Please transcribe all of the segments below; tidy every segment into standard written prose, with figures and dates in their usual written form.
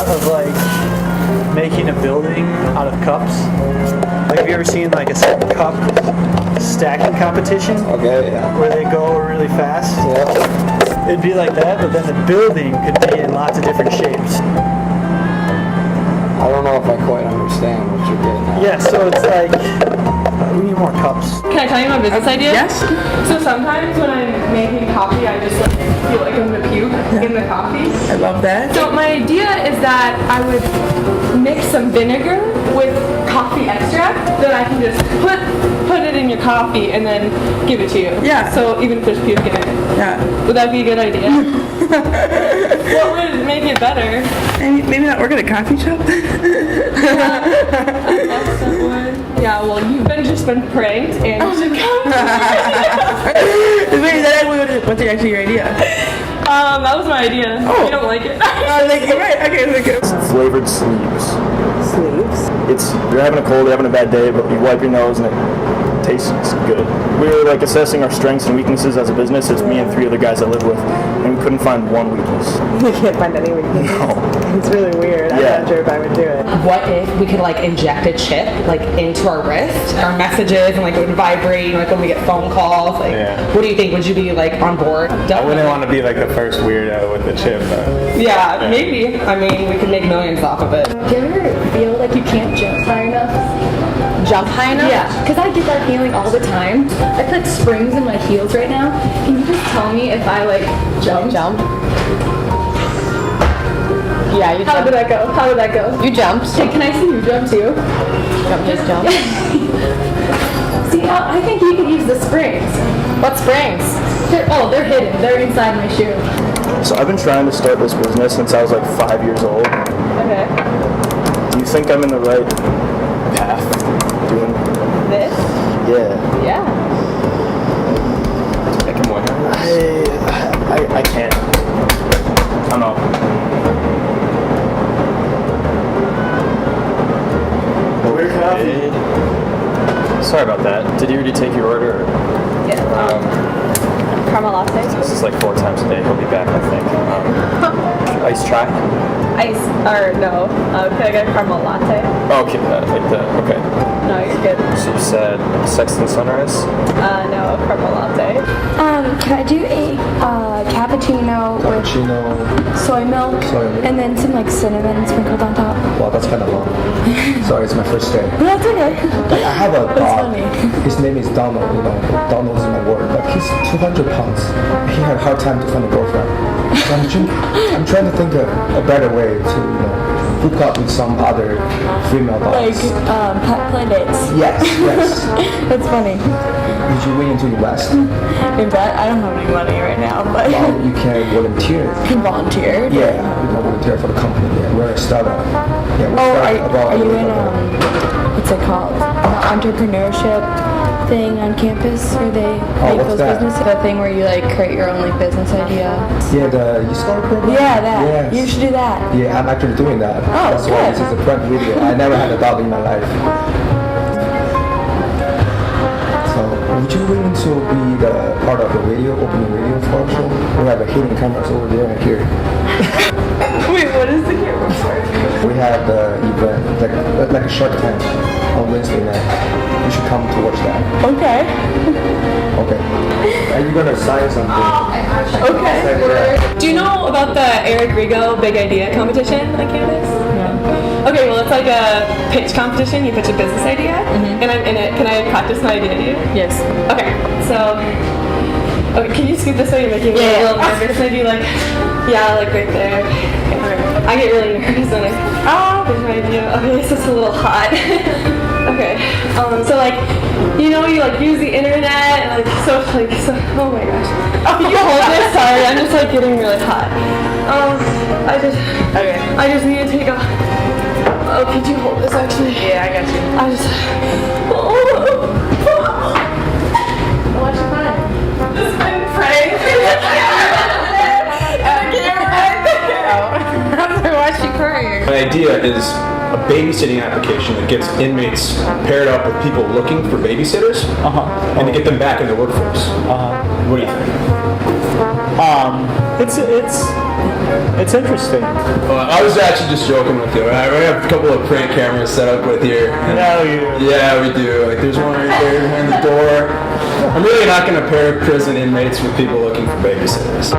of like making a building out of cups. Like, have you ever seen like a cup stacking competition? Okay, yeah. Where they go really fast? Yeah. It'd be like that, but then the building could be in lots of different shapes. I don't know if I quite understand what you're getting at. Yeah, so it's like, we need more cups. Can I tell you my business idea? Yes. So sometimes when I'm making coffee, I just like feel like I'm gonna puke in the coffee. I love that. So my idea is that I would mix some vinegar with coffee extract, then I can just put it in your coffee and then give it to you. Yeah. So even if there's puke in it. Yeah. Would that be a good idea? What would make it better? Maybe not work at a coffee shop. Yeah, well, you've just been pranked and you should come. Wait, what's actually your idea? That was my idea. Oh. You don't like it. Like, you're right. Okay, okay. Flavored sleeves. Sleeves. It's, you're having a cold, you're having a bad day, but you wipe your nose and it tastes good. We were like assessing our strengths and weaknesses as a business. It's me and 3 other guys I live with, and we couldn't find one weakness. You can't find any weaknesses. No. It's really weird. I'm Yeah. not sure if I would do it. What if we could like inject a chip like into our wrist, our messages, and like it would vibrate like when we get phone calls? Like, Yeah. what do you think? Would you be like on board? I wouldn't want to be like the first weirdo with the chip, though. Yeah, maybe. I mean, we could make millions off of it. Do you ever feel like you can't jump high enough? Jump high enough? Yeah, because I get that feeling all the time. I put springs in my heels right now. Can you just tell me if I like jump? Yeah, you How jump. did that go? How did that go? You jumped. Hey, can I see you jump too? Just jump. See, I think you could use the springs. What springs? They're hidden. They're inside my shoe. So I've been trying to start this business since I was like 5 years old. Okay. Do you think I'm in the right path doing This? Yeah. Yeah. Make him more. I can't. I'm out. Weird coffee. Sorry about that. Did you already take your order? Yeah. Caramel latte. This is like 4 times a day. He'll be back, I think. Ice chai? Ice. Or no. Can I get a caramel latte? Okay, like that. Okay. No, you're good. So you said Sexton Sunrise? No, caramel latte. Can I do a cappuccino with soy milk and then some like cinnamon sprinkled on top? Wow, that's kind of long. Sorry, it's my first day. No, that's okay. Like, I have a That's dog. funny. His name is Donald. You know, Donald is my word. But he's 200 pounds. He had a hard time to find a girlfriend. So I'm trying to think of a better way to, hook up with some other female Like dogs. pet play dates. Yes. That's funny. Did you willing to invest? In fact, I don't have any money right now, but Well, you can volunteer. can volunteer. Yeah, volunteer for the company. Yeah, we're a startup. Yeah, we're Oh, about are you in what's it called? The entrepreneurship thing on campus where they make what's those that? businesses? The thing where you like create your own like business idea. Yeah, the e-scholar program? Yeah, that. Yes. You should do that. Yeah, I'm actually doing that. Oh, That's why good. this is a prank video. I never had a dog in my life. So, would you willing to be the part of the radio, opening radio for our show? We have a hidden cameras over there and here. Wait, what is the camera for? We have the event, like a Shark Tank on Wednesday night. You should come to watch that. Okay. Okay. Are you gonna sign something? Okay. Do you know about the Eric Rigo Big Idea competition on campus? Okay, well it's like a pitch competition. You pitch a business idea, and I'm in it. Can I practice my idea? Yes. Okay, so can you scoot this way? You're making me a little nervous. Maybe like, like right there. Okay. I get really nervous when I pitch my idea. Okay, this is a little hot. Okay, so like, you like use the internet and like so. Oh my gosh. Can you hold this? Sorry, I'm just like getting really hot. I just need to take a. Oh, could you hold this actually? Yeah, I got you. I just. What's your plan? Just been praying. Watch you crying. My idea is a babysitting application that gets inmates paired up with people looking for babysitters and to get them back in the workforce. What do you think? It's It's interesting. I was actually just joking with you. We have a couple of prank cameras set up with here. No, you. Yeah, we do. Like, there's one right there behind the door. I'm really not going to pair prison inmates with people looking for babysitters.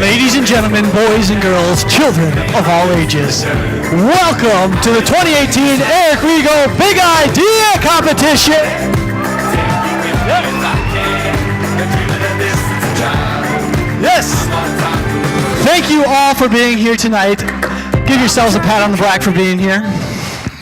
Ladies and gentlemen, boys and girls, children of all ages, welcome to the 2018 Eric Rigo Big Idea Competition. Yes. Thank you all for being here tonight. Give yourselves a pat on the back for being here.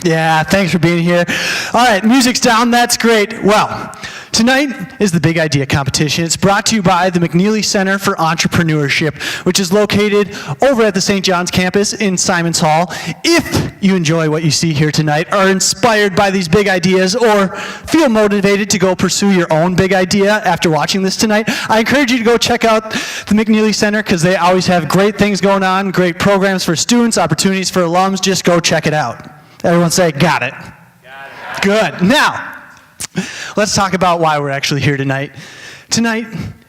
Yeah, thanks for being here. All right, music's down. That's great. Well, tonight is the Big Idea Competition. It's brought to you by the McNeely Center for Entrepreneurship, which is located over at the St. John's campus in Simons Hall. If you enjoy what you see here tonight, are inspired by these big ideas, or feel motivated to go pursue your own big idea after watching this tonight, I encourage you to go check out the McNeely Center because they always have great things going on, great programs for students, opportunities for alums. Just go check it out. Everyone say, got it. Got it. Good. Now, let's talk about why we're actually here tonight. Tonight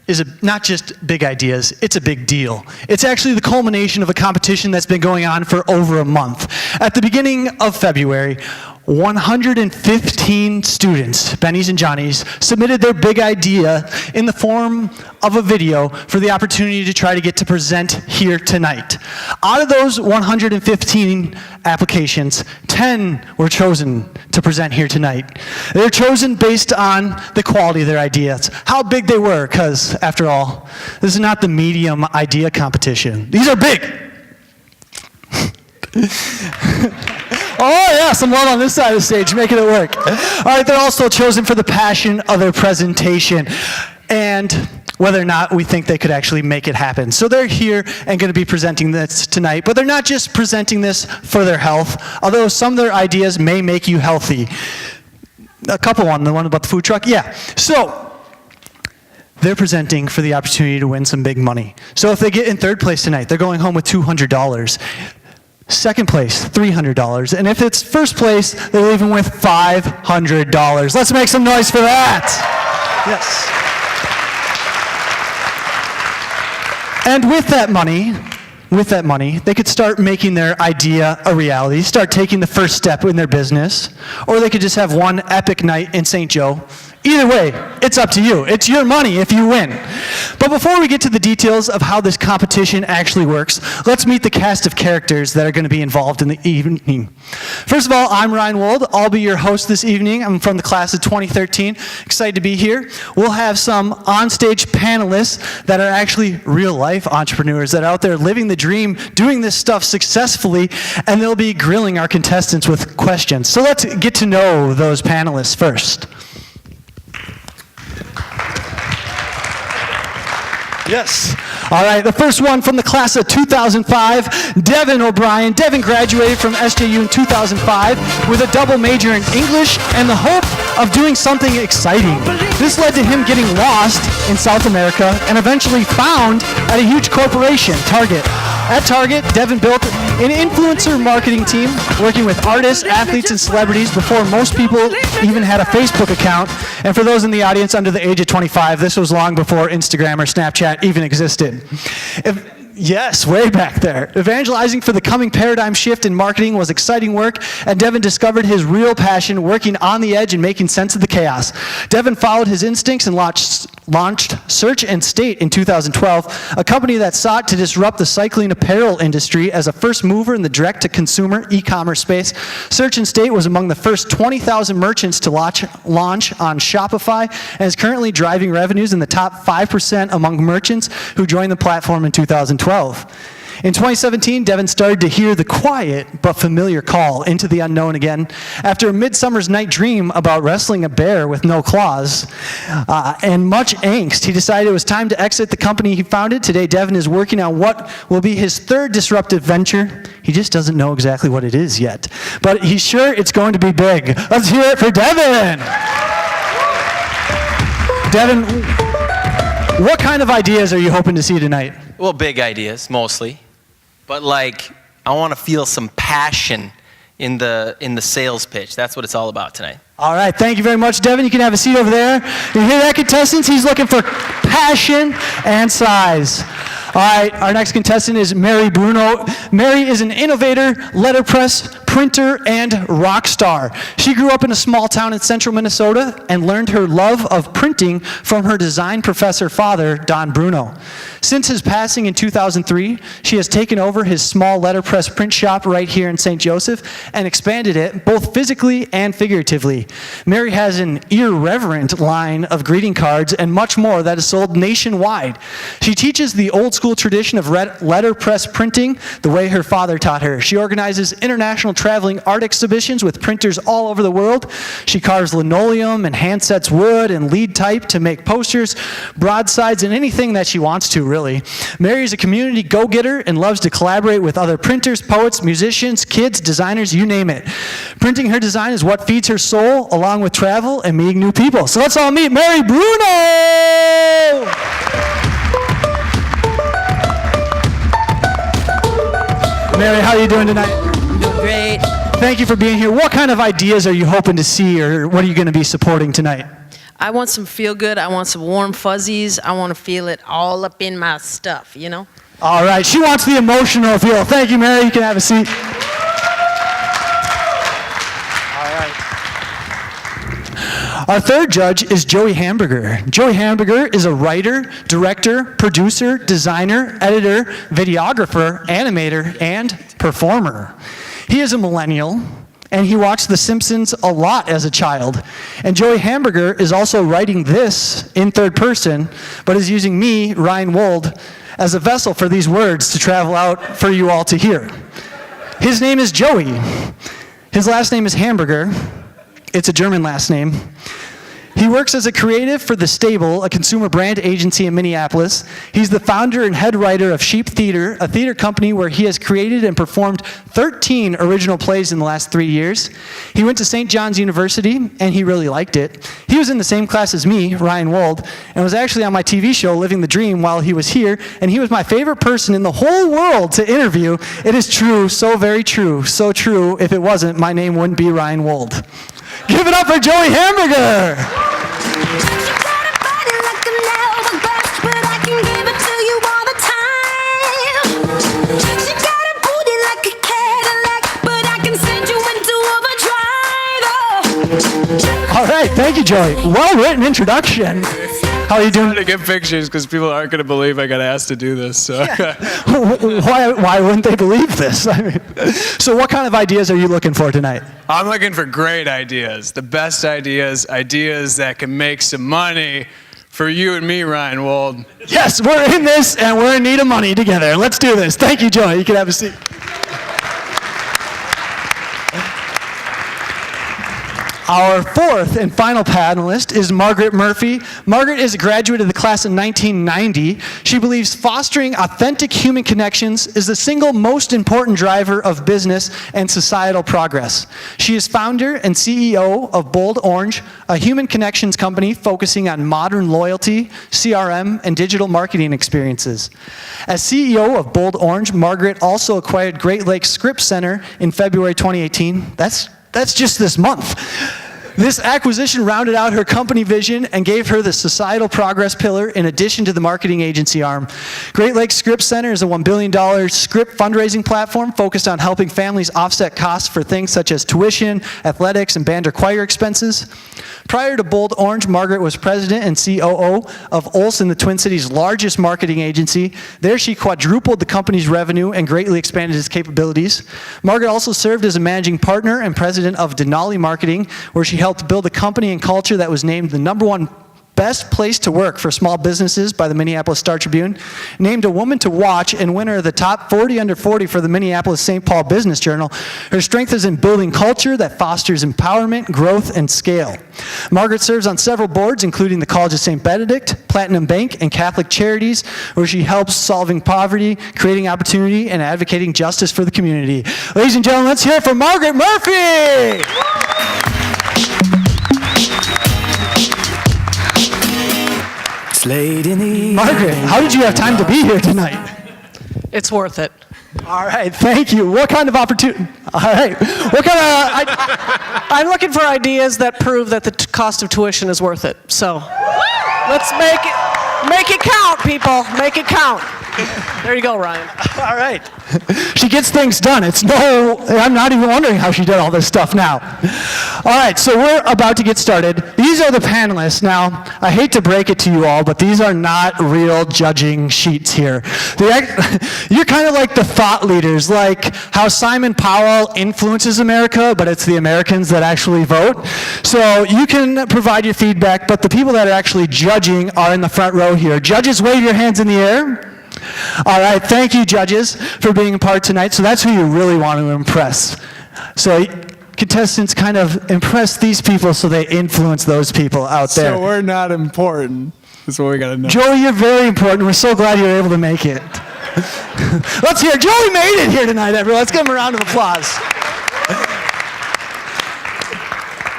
is not just big ideas, it's a big deal. It's actually the culmination of a competition that's been going on for over a month. At the beginning of February, 115 students, Bennies and Johnnies, submitted their big idea in the form of a video for the opportunity to try to get to present here tonight. Out of those 115 applications, 10 were chosen to present here tonight. They were chosen based on the quality of their ideas, how big they were, because after all, this is not the medium idea competition. These are big. Oh yeah, some love on this side of the stage, making it work. All right, they're also chosen for the passion of their presentation and whether or not we think they could actually make it happen. So they're here and going to be presenting this tonight, but they're not just presenting this for their health, although some of their ideas may make you healthy. A couple on the one about the food truck, yeah. So they're presenting for the opportunity to win some big money. So if they get in third place tonight, they're going home with $200. Second place, $300. And if it's first place, they're leaving with $500. Let's make some noise for that. Yes. And with that money, they could start making their idea a reality, start taking the first step in their business, or they could just have one epic night in St. Joe. Either way, it's up to you. It's your money if you win. But before we get to the details of how this competition actually works, let's meet the cast of characters that are going to be involved in the evening. First of all, I'm Ryan Wold. I'll be your host this evening. I'm from the class of 2013. Excited to be here. We'll have some onstage panelists that are actually real-life entrepreneurs that are out there living the dream, doing this stuff successfully, and they'll be grilling our contestants with questions. So let's get to know those panelists first. Yes. All right, the first one from the class of 2005, Devin O'Brien. Devin graduated from SJU in 2005 with a double major in English and the hope of doing something exciting. This led to him getting lost in South America and eventually found at a huge corporation, Target. At Target, Devin built an influencer marketing team working with artists, athletes, and celebrities before most people even had a Facebook account. And for those in the audience under the age of 25, this was long before Instagram or Snapchat even existed. Yes, way back there. Evangelizing for the coming paradigm shift in marketing was exciting work, and Devin discovered his real passion working on the edge and making sense of the chaos. Devin followed his instincts and launched Search and State in 2012, a company that sought to disrupt the cycling apparel industry as a first mover in the direct-to-consumer e-commerce space. Search and State was among the first 20,000 merchants to launch on Shopify and is currently driving revenues in the top 5% among merchants who joined the platform in 2012. In 2017, Devin started to hear the quiet but familiar call into the unknown again. After a midsummer's night dream about wrestling a bear with no claws and much angst, he decided it was time to exit the company he founded. Today, Devin is working on what will be his third disruptive venture. He just doesn't know exactly what it is yet, but he's sure it's going to be big. Let's hear it for Devin. Devin, what kind of ideas are you hoping to see tonight? Well, big ideas, mostly. But, like, I want to feel some passion in the sales pitch. That's what it's all about tonight. All right, thank you very much, Devin. You can have a seat over there. You hear that, contestants? He's looking for passion and size. All right, our next contestant is Mary Bruno. Mary is an innovator, letterpress, printer, and rock star. She grew up in a small town in central Minnesota and learned her love of printing from her design professor father, Don Bruno. Since his passing in 2003, she has taken over his small letterpress print shop right here in St. Joseph and expanded it both physically and figuratively. Mary has an irreverent line of greeting cards and much more that is sold nationwide. She teaches the old school tradition of letterpress printing the way her father taught her. She organizes international traveling art exhibitions with printers all over the world. She carves linoleum and handsets wood and lead type to make posters, broadsides, and anything that she wants to, really. Mary is a community go-getter and loves to collaborate with other printers, poets, musicians, kids, designers, you name it. Printing her design is what feeds her soul, along with travel and meeting new people. So let's all meet Mary Bruno! Mary, how are you doing tonight? I'm doing great. Thank you for being here. What kind of ideas are you hoping to see, or what are you going to be supporting tonight? I want some feel good. I want some warm fuzzies. I want to feel it all up in my stuff, you know? All right, she wants the emotional feel. Thank you, Mary. You can have a seat. Our third judge is Joey Hamburger. Joey Hamburger is a writer, director, producer, designer, editor, videographer, animator, and performer. He is a millennial, and he watched The Simpsons a lot as a child. And Joey Hamburger is also writing this in third person, but is using me, Ryan Wold, as a vessel for these words to travel out for you all to hear. His name is Joey. His last name is Hamburger. It's a German last name. He works as a creative for The Stable, a consumer brand agency in Minneapolis. He's the founder and head writer of Sheep Theater, a theater company where he has created and performed 13 original plays in the last 3 years. He went to St. John's University, and he really liked it. He was in the same class as me, Ryan Wold, and was actually on my TV show, Living the Dream, while he was here, and he was my favorite person in the whole world to interview. It is true, so very true, so true. If it wasn't, my name wouldn't be Ryan Wold. Give it up for Joey Hamburger! All right, thank you, Joey. Well-written introduction. How are you doing? To get pictures because people aren't going to believe I got asked to do this. So. Why wouldn't they believe this? I mean, so what kind of ideas are you looking for tonight? I'm looking for great ideas, the best ideas, ideas that can make some money for you and me, Ryan Wold. Yes, we're in this and we're in need of money together. Let's do this. Thank you, Joey. You can have a seat. Our fourth and final panelist is Margaret Murphy. Margaret is a graduate of the class of 1990. She believes fostering authentic human connections is the single most important driver of business and societal progress. She is founder and CEO of Bold Orange, a human connections company focusing on modern loyalty, CRM, and digital marketing experiences. As CEO of Bold Orange, Margaret also acquired Great Lakes Scripps Center in February 2018. That's just this month. This acquisition rounded out her company vision and gave her the societal progress pillar in addition to the marketing agency arm. Great Lakes Scripps Center is a $1 billion script fundraising platform focused on helping families offset costs for things such as tuition, athletics, and band or choir expenses. Prior to Bold Orange, Margaret was president and COO of Olson, the Twin Cities' largest marketing agency. There she quadrupled the company's revenue and greatly expanded its capabilities. Margaret also served as a managing partner and president of Denali Marketing, where she helped build a company and culture that was named the #1 best place to work for small businesses by the Minneapolis Star-Tribune, named a woman to watch and winner of the top 40 under 40 for the Minneapolis St. Paul Business Journal. Her strength is in building culture that fosters empowerment, growth, and scale. Margaret serves on several boards, including the College of St. Benedict, Platinum Bank, and Catholic Charities, where she helps solving poverty, creating opportunity, and advocating justice for the community. Ladies and gentlemen, let's hear it for Margaret Murphy! Margaret, how did you have time to be here tonight? It's worth it. All right, thank you. What kind of opportunity? All right. What kind of... I'm looking for ideas that prove that the cost of tuition is worth it. So let's make it count, people. Make it count. There you go, Ryan. All right. She gets things done. I'm not even wondering how she did all this stuff now. All right, so we're about to get started. These are the panelists. Now, I hate to break it to you all, but these are not real judging sheets here. You're kind of like the thought leaders, like how Simon Powell influences America, but it's the Americans that actually vote. So you can provide your feedback, but the people that are actually judging are in the front row here. Judges, wave your hands in the air. All right, thank you, judges, for being a part tonight. So that's who you really want to impress. So contestants kind of impress these people so they influence those people out there. So we're not important. That's what we got to know. Joey, you're very important. We're so glad you were able to make it. Let's hear it. Joey made it here tonight, everyone. Let's give him a round of applause.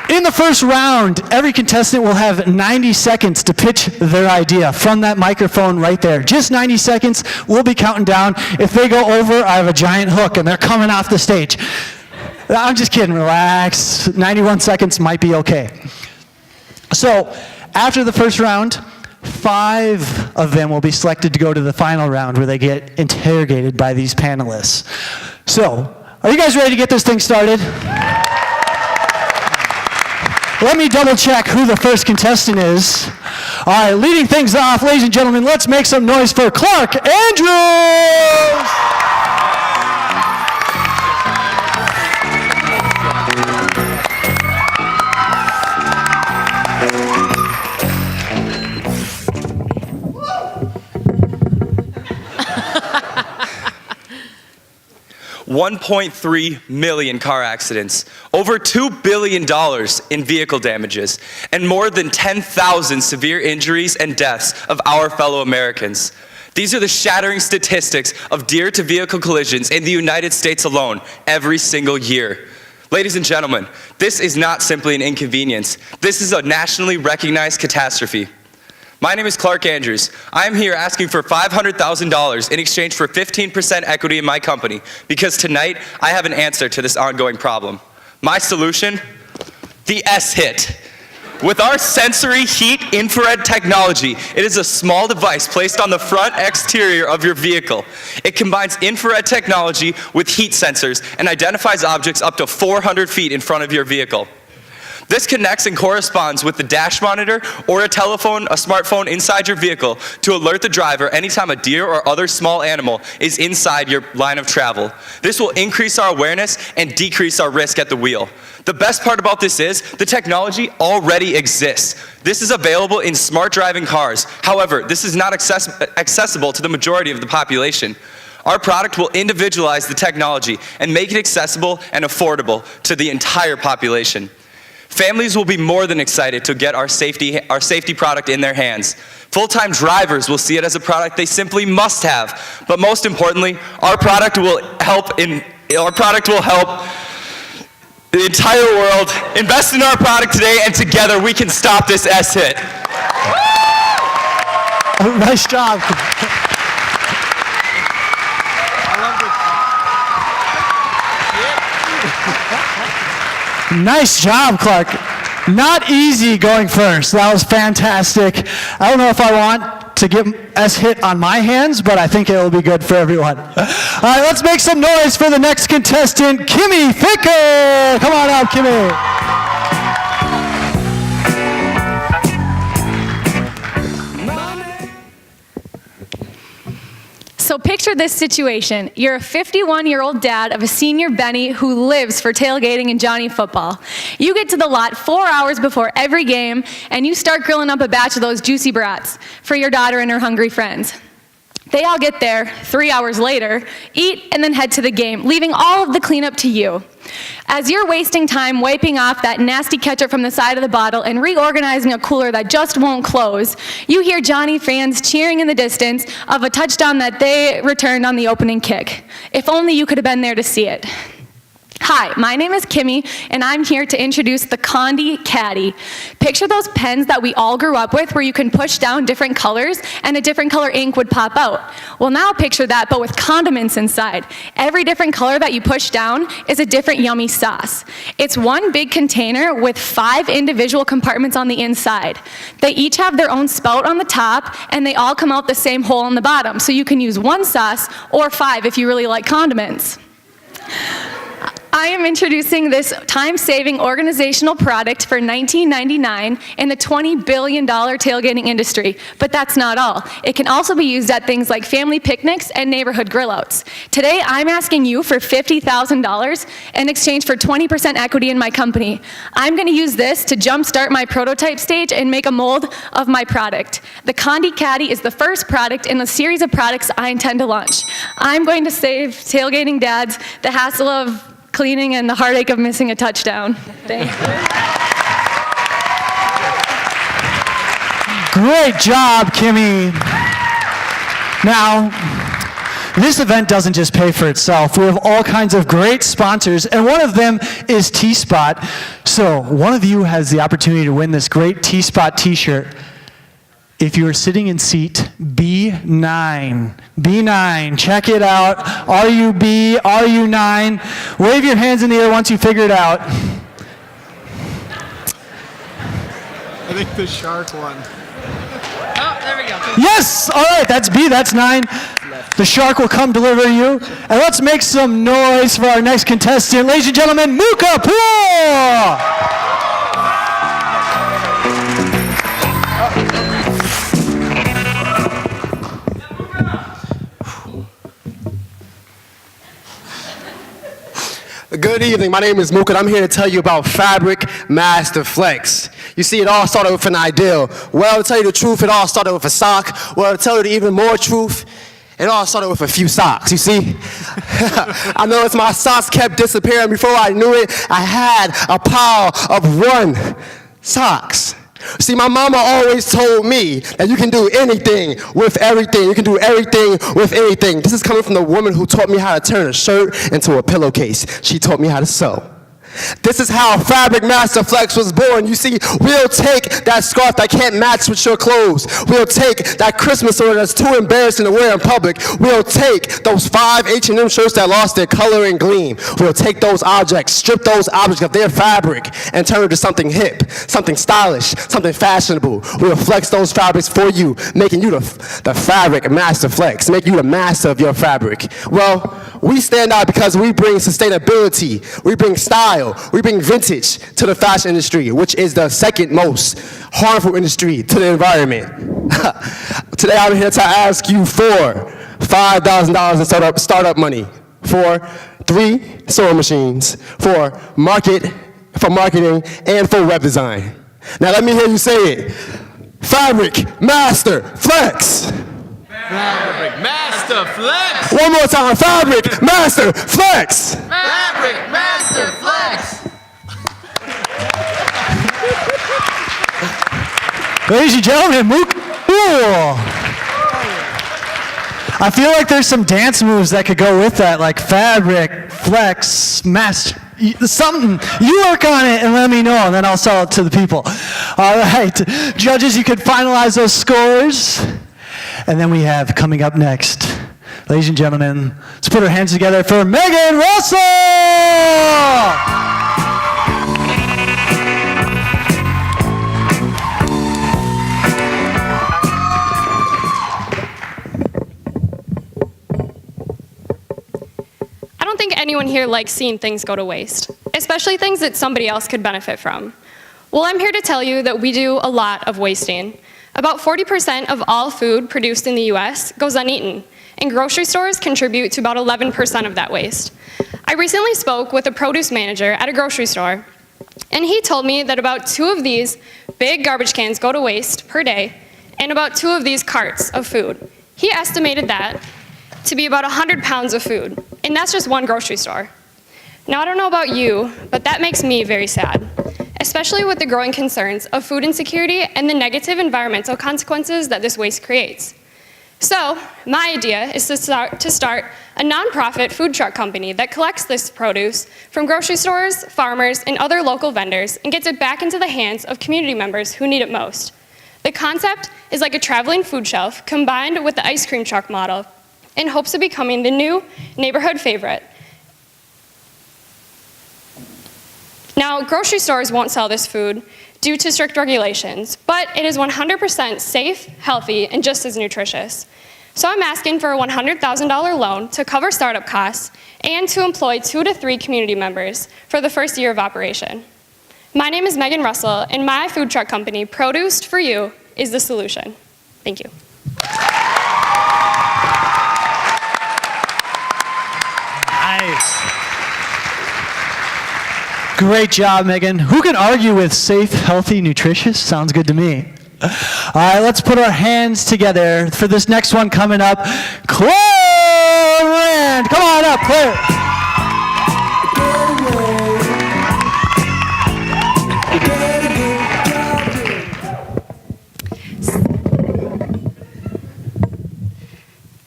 In the first round, every contestant will have 90 seconds to pitch their idea from that microphone right there. Just 90 seconds. We'll be counting down. If they go over, I have a giant hook, and they're coming off the stage. I'm just kidding. Relax. 91 seconds might be okay. So, after the first round, 5 of them will be selected to go to the final round where they get interrogated by these panelists. So, are you guys ready to get this thing started? Let me double check who the first contestant is. All right, leading things off, ladies and gentlemen, let's make some noise for Clark Andrews! $1.3 million car accidents, over $2 billion in vehicle damages, and more than 10,000 severe injuries and deaths of our fellow Americans. These are the shattering statistics of deer-to-vehicle collisions in the United States alone every single year. Ladies and gentlemen, this is not simply an inconvenience. This is a nationally recognized catastrophe. My name is Clark Andrews. I am here asking for $500,000 in exchange for 15% equity in my company because tonight I have an answer to this ongoing problem. My solution? The S-Hit. With our sensory heat infrared technology, it is a small device placed on the front exterior of your vehicle. It combines infrared technology with heat sensors and identifies objects up to 400 feet in front of your vehicle. This connects and corresponds with the dash monitor or a smartphone inside your vehicle to alert the driver anytime a deer or other small animal is inside your line of travel. This will increase our awareness and decrease our risk at the wheel. The best part about this is the technology already exists. This is available in smart driving cars. However, this is not accessible to the majority of the population. Our product will individualize the technology and make it accessible and affordable to the entire population. Families will be more than excited to get our safety product in their hands. Full-time drivers will see it as a product they simply must have. But most importantly, our product will help the entire world invest in our product today, and together we can stop this S-Hit. Nice job. Nice job, Clark. Not easy going first. That was fantastic. I don't know if I want to get S-Hit on my hands, but I think it will be good for everyone. All right, let's make some noise for the next contestant, Kimmy Ficker. Come on out, Kimmy. So picture this situation. You're a 51-year-old dad of a senior Benny who lives for tailgating and Johnny football. You get to the lot 4 hours before every game, and you start grilling up a batch of those juicy brats for your daughter and her hungry friends. They all get there 3 hours later, eat, and then head to the game, leaving all of the cleanup to you. As you're wasting time wiping off that nasty ketchup from the side of the bottle and reorganizing a cooler that just won't close, you hear Johnny fans cheering in the distance of a touchdown that they returned on the opening kick. If only you could have been there to see it. Hi, my name is Kimmy, and I'm here to introduce the Condi Caddy. Picture those pens that we all grew up with where you can push down different colors and a different color ink would pop out. Well, now picture that, but with condiments inside. Every different color that you push down is a different yummy sauce. It's one big container with 5 individual compartments on the inside. They each have their own spout on the top, and they all come out the same hole on the bottom, so you can use 1 sauce or 5 if you really like condiments. I am introducing this time-saving organizational product for $19.99 in the $20 billion tailgating industry, but that's not all. It can also be used at things like family picnics and neighborhood grill-outs. Today, I'm asking you for $50,000 in exchange for 20% equity in my company. I'm going to use this to jumpstart my prototype stage and make a mold of my product. The Condi Caddy is the first product in a series of products I intend to launch. I'm going to save tailgating dads the hassle of cleaning and the heartache of missing a touchdown. Thank you. Great job, Kimmy. Now, this event doesn't just pay for itself. We have all kinds of great sponsors, and one of them is T-Spot. So one of you has the opportunity to win this great T-Spot t-shirt. If you are sitting in seat B9, B9, check it out. Are you B? Are you 9? Wave your hands in the air once you figure it out. I think the shark one. Oh, there we go. Yes! All right, that's B, that's 9. The shark will come deliver you. And let's make some noise for our next contestant. Ladies and gentlemen, Muka Pool! Good evening, my name is Mook and I'm here to tell you about Fabric Master Flex. You see, it all started with an ideal. Well, to tell you the truth, it all started with a sock. Well, to tell you the even more truth, it all started with a few socks, you see? I noticed my socks kept disappearing. Before I knew it, I had a pile of 1 socks. See, my mama always told me that you can do anything with everything. You can do everything with anything. This is coming from the woman who taught me how to turn a shirt into a pillowcase. She taught me how to sew. This is how Fabric Master Flex was born. You see, we'll take that scarf that can't match with your clothes. We'll take that Christmas order that's too embarrassing to wear in public. We'll take those 5 H&M shirts that lost their color and gleam. We'll take those objects, strip those objects of their fabric, and turn it into something hip, something stylish, something fashionable. We'll flex those fabrics for you, making you the Fabric Master Flex, making you the master of your fabric. Well, we stand out because we bring sustainability, we bring style, we bring vintage to the fashion industry, which is the second most harmful industry to the environment. Today I'm here to ask you for $5,000 in startup money, for 3 sewing machines, for marketing, and for web design. Now let me hear you say it. Fabric Master Flex. Fabric Master Flex. One more time, Fabric Master Flex. Fabric Master Flex. Ladies and gentlemen, Mook Pool. I feel like there's some dance moves that could go with that, like Fabric, Flex, Master, something. You work on it and let me know, and then I'll sell it to the people. All right, judges, you can finalize those scores. And then we have coming up next, ladies and gentlemen, let's put our hands together for Megan Russell! I don't think anyone here likes seeing things go to waste, especially things that somebody else could benefit from. Well, I'm here to tell you that we do a lot of wasting. About 40% of all food produced in the US goes uneaten, and grocery stores contribute to about 11% of that waste. I recently spoke with a produce manager at a grocery store, and he told me that about 2 of these big garbage cans go to waste per day, and about 2 of these carts of food. He estimated that to be about 100 pounds of food, and that's just one grocery store. Now, I don't know about you, but that makes me very sad, especially with the growing concerns of food insecurity and the negative environmental consequences that this waste creates. So, my idea is to start a nonprofit food truck company that collects this produce from grocery stores, farmers, and other local vendors and gets it back into the hands of community members who need it most. The concept is like a traveling food shelf combined with the ice cream truck model in hopes of becoming the new neighborhood favorite. Now, grocery stores won't sell this food due to strict regulations, but it is 100% safe, healthy, and just as nutritious. So I'm asking for a $100,000 loan to cover startup costs and to employ 2 to 3 community members for the first year of operation. My name is Megan Russell, and my food truck company, Produced for You, is the solution. Thank you. Nice. Great job, Megan. Who can argue with safe, healthy, nutritious? Sounds good to me. All right, let's put our hands together for this next one coming up. Claire Rand. Come on up, Claire.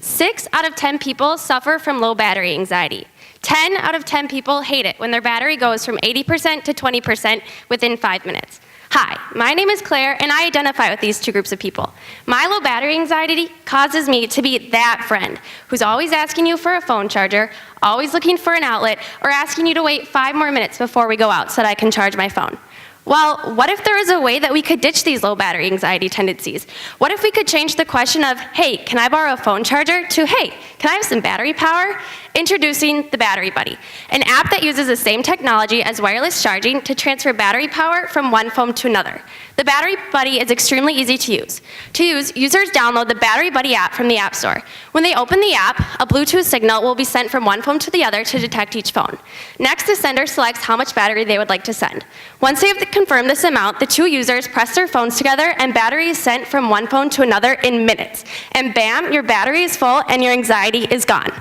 Six out of 10 people suffer from low battery anxiety. 10 out of 10 people hate it when their battery goes from 80% to 20% within 5 minutes. Hi, my name is Claire, and I identify with these two groups of people. My low battery anxiety causes me to be that friend who's always asking you for a phone charger, always looking for an outlet, or asking you to wait 5 more minutes before we go out so that I can charge my phone. Well, what if there is a way that we could ditch these low battery anxiety tendencies? What if we could change the question of, hey, can I borrow a phone charger, to, hey, can I have some battery power? Introducing the Battery Buddy, an app that uses the same technology as wireless charging to transfer battery power from one phone to another. The Battery Buddy is extremely easy to use. To use, users download the Battery Buddy app from the App Store. When they open the app, a Bluetooth signal will be sent from one phone to the other to detect each phone. Next, the sender selects how much battery they would like to send. Once they have confirmed this amount, the two users press their phones together and battery is sent from one phone to another in minutes. And bam, your battery is full and your anxiety is gone.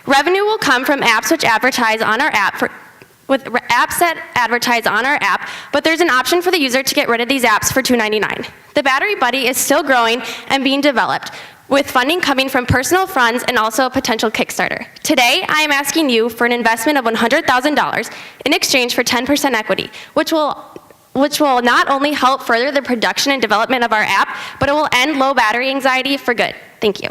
Revenue will come from apps which advertise on our app but there's an option for the user to get rid of these apps for $2.99. The Battery Buddy is still growing and being developed, with funding coming from personal funds and also a potential Kickstarter. Today, I am asking you for an investment of $100,000 in exchange for 10% equity, which will not only help further the production and development of our app, but it will end low battery anxiety for good. Thank you.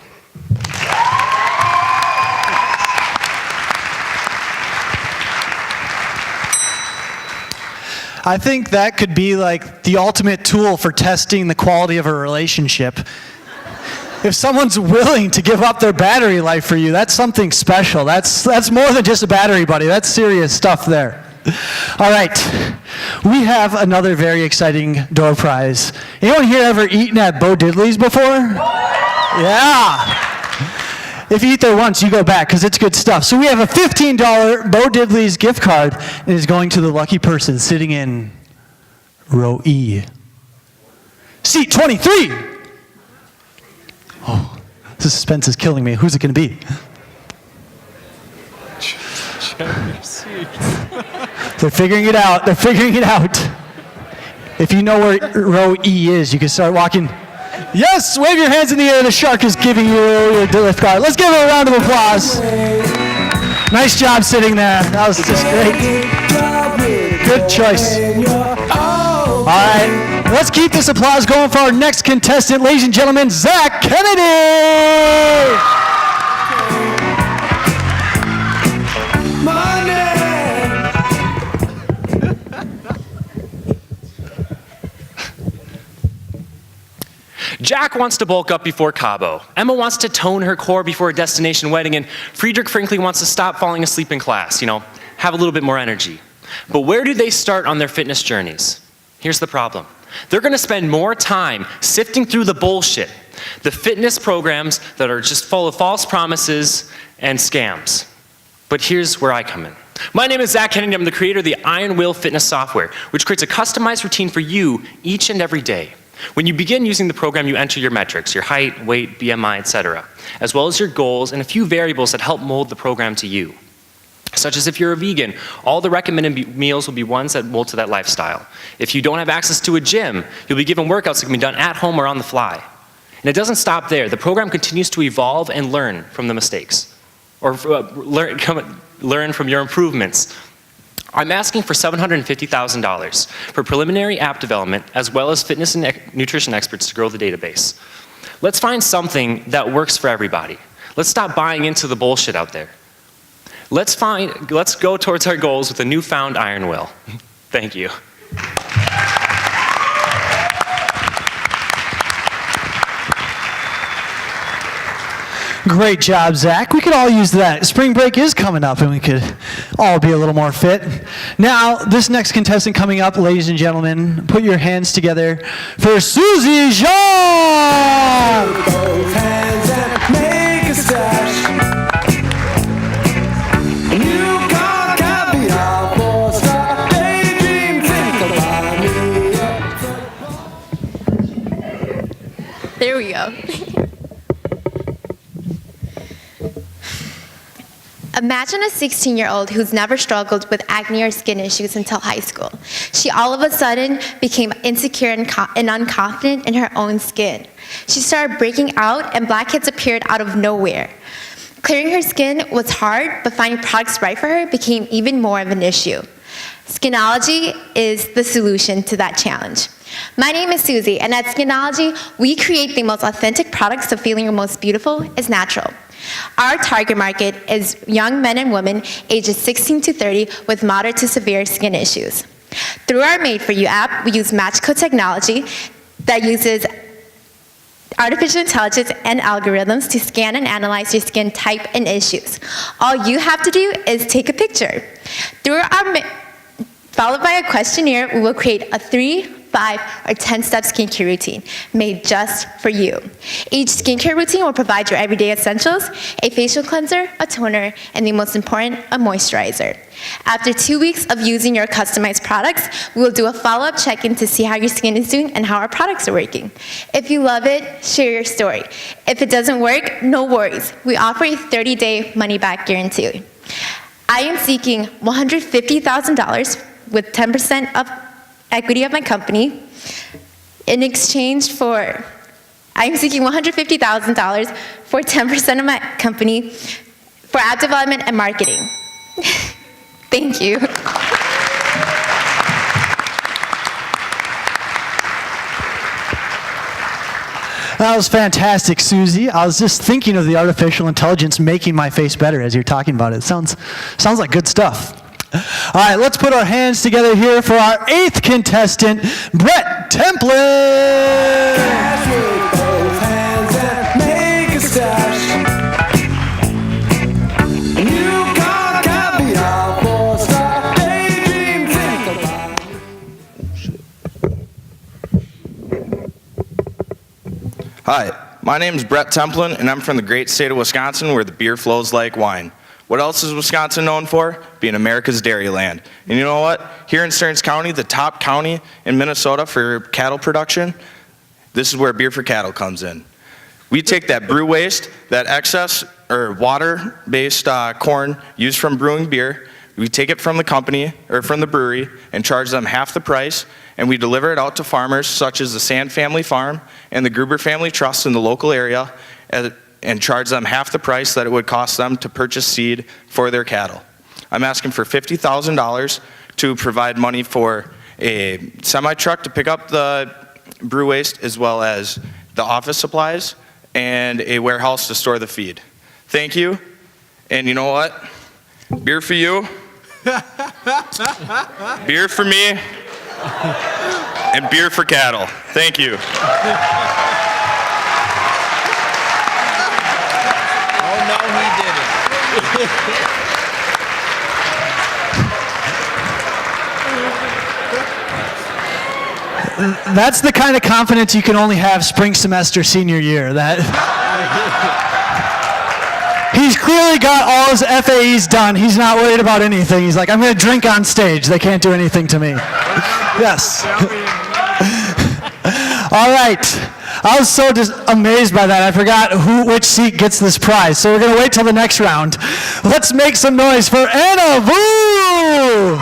I think that could be like the ultimate tool for testing the quality of a relationship. If someone's willing to give up their battery life for you, that's something special. That's more than just a battery buddy. That's serious stuff there. All right, we have another very exciting door prize. Anyone here ever eaten at Bo Diddley's before? Yeah. If you eat there once, you go back because it's good stuff. So we have a $15 Bo Diddley's gift card, and it's going to the lucky person sitting in row E. Seat 23. Oh, the suspense is killing me. Who's it going to be? They're figuring it out. They're figuring it out. If you know where row E is, you can start walking. Yes, wave your hands in the air. The shark is giving you your gift card. Let's give it a round of applause. Nice job sitting there. That was just great. Good choice. All right, let's keep this applause going for our next contestant, ladies and gentlemen, Zach Kennedy. Jack wants to bulk up before Cabo. Emma wants to tone her core before a destination wedding, and Friedrich frankly wants to stop falling asleep in class, have a little bit more energy. But where do they start on their fitness journeys? Here's the problem. They're gonna spend more time sifting through the bullshit, the fitness programs that are just full of false promises and scams. But here's where I come in. My name is Zach Kennedy. I'm the creator of the Iron Will Fitness software, which creates a customized routine for you each and every day. When you begin using the program, you enter your metrics, your height, weight, BMI, etc., as well as your goals and a few variables that help mold the program to you. Such as if you're a vegan, all the recommended meals will be ones that mold to that lifestyle. If you don't have access to a gym, you'll be given workouts that can be done at home or on the fly. And it doesn't stop there. The program continues to evolve and learn from the mistakes, or learn from your improvements. I'm asking for $750,000 for preliminary app development, as well as fitness and nutrition experts to grow the database. Let's find something that works for everybody. Let's stop buying into the bullshit out there. Let's go towards our goals with a newfound iron will. Thank you. Great job, Zach. We could all use that. Spring break is coming up and we could all be a little more fit. Now, this next contestant coming up, ladies and gentlemen, put your hands together for Susie Jean! Both hands and make a stash. You got caviar for start daydream, think about me. There we go. Imagine a 16-year-old who's never struggled with acne or skin issues until high school. She all of a sudden became insecure and unconfident in her own skin. She started breaking out and blackheads appeared out of nowhere. Clearing her skin was hard, but finding products right for her became even more of an issue. Skinology is the solution to that challenge. My name is Susie, and at Skinology, we create the most authentic products so feeling your most beautiful is natural. Our target market is young men and women ages 16 to 30 with moderate to severe skin issues. Through our Made For You app, we use Matchco technology that uses artificial intelligence and algorithms to scan and analyze your skin type and issues. All you have to do is take a picture. Followed by a questionnaire, we will create a 3, 5, or 10-step skincare routine made just for you. Each skincare routine will provide your everyday essentials, a facial cleanser, a toner, and the most important, a moisturizer. After 2 weeks of using your customized products, we will do a follow-up check-in to see how your skin is doing and how our products are working. If you love it, share your story. If it doesn't work, no worries. We offer a 30-day money-back guarantee. I am seeking $150,000 with 10% of equity of my company in exchange for, I'm seeking $150,000 for 10% of my company for app development and marketing. Thank you. That was fantastic, Susie. I was just thinking of the artificial intelligence making my face better as you're talking about it. Sounds like good stuff. All right, let's put our hands together here for our 8th contestant, Brett Templin. Both hands and make a stash. You got caviar for start daydream, think about. Hi, my name is Brett Templin, and I'm from the great state of Wisconsin where the beer flows like wine. What else is Wisconsin known for? Being America's dairy land. And you know what? Here in Stearns County, the top county in Minnesota for cattle production, this is where Beer for Cattle comes in. We take that brew waste, that excess or water-based corn used from brewing beer, we take it from the company or from the brewery and charge them half the price, and we deliver it out to farmers such as the Sand Family Farm and the Gruber Family Trust in the local area and charge them half the price that it would cost them to purchase seed for their cattle. I'm asking for $50,000 to provide money for a semi-truck to pick up the brew waste as well as the office supplies and a warehouse to store the feed. Thank you. And you know what? Beer for you, beer for me, and beer for cattle. Thank you. That's the kind of confidence you can only have spring semester senior year. He's clearly got all his FAEs done. He's not worried about anything. He's like, I'm going to drink on stage. They can't do anything to me. Yes. All right. I was so amazed by that. I forgot which seat gets this prize. So we're going to wait till the next round. Let's make some noise for Anna Vu!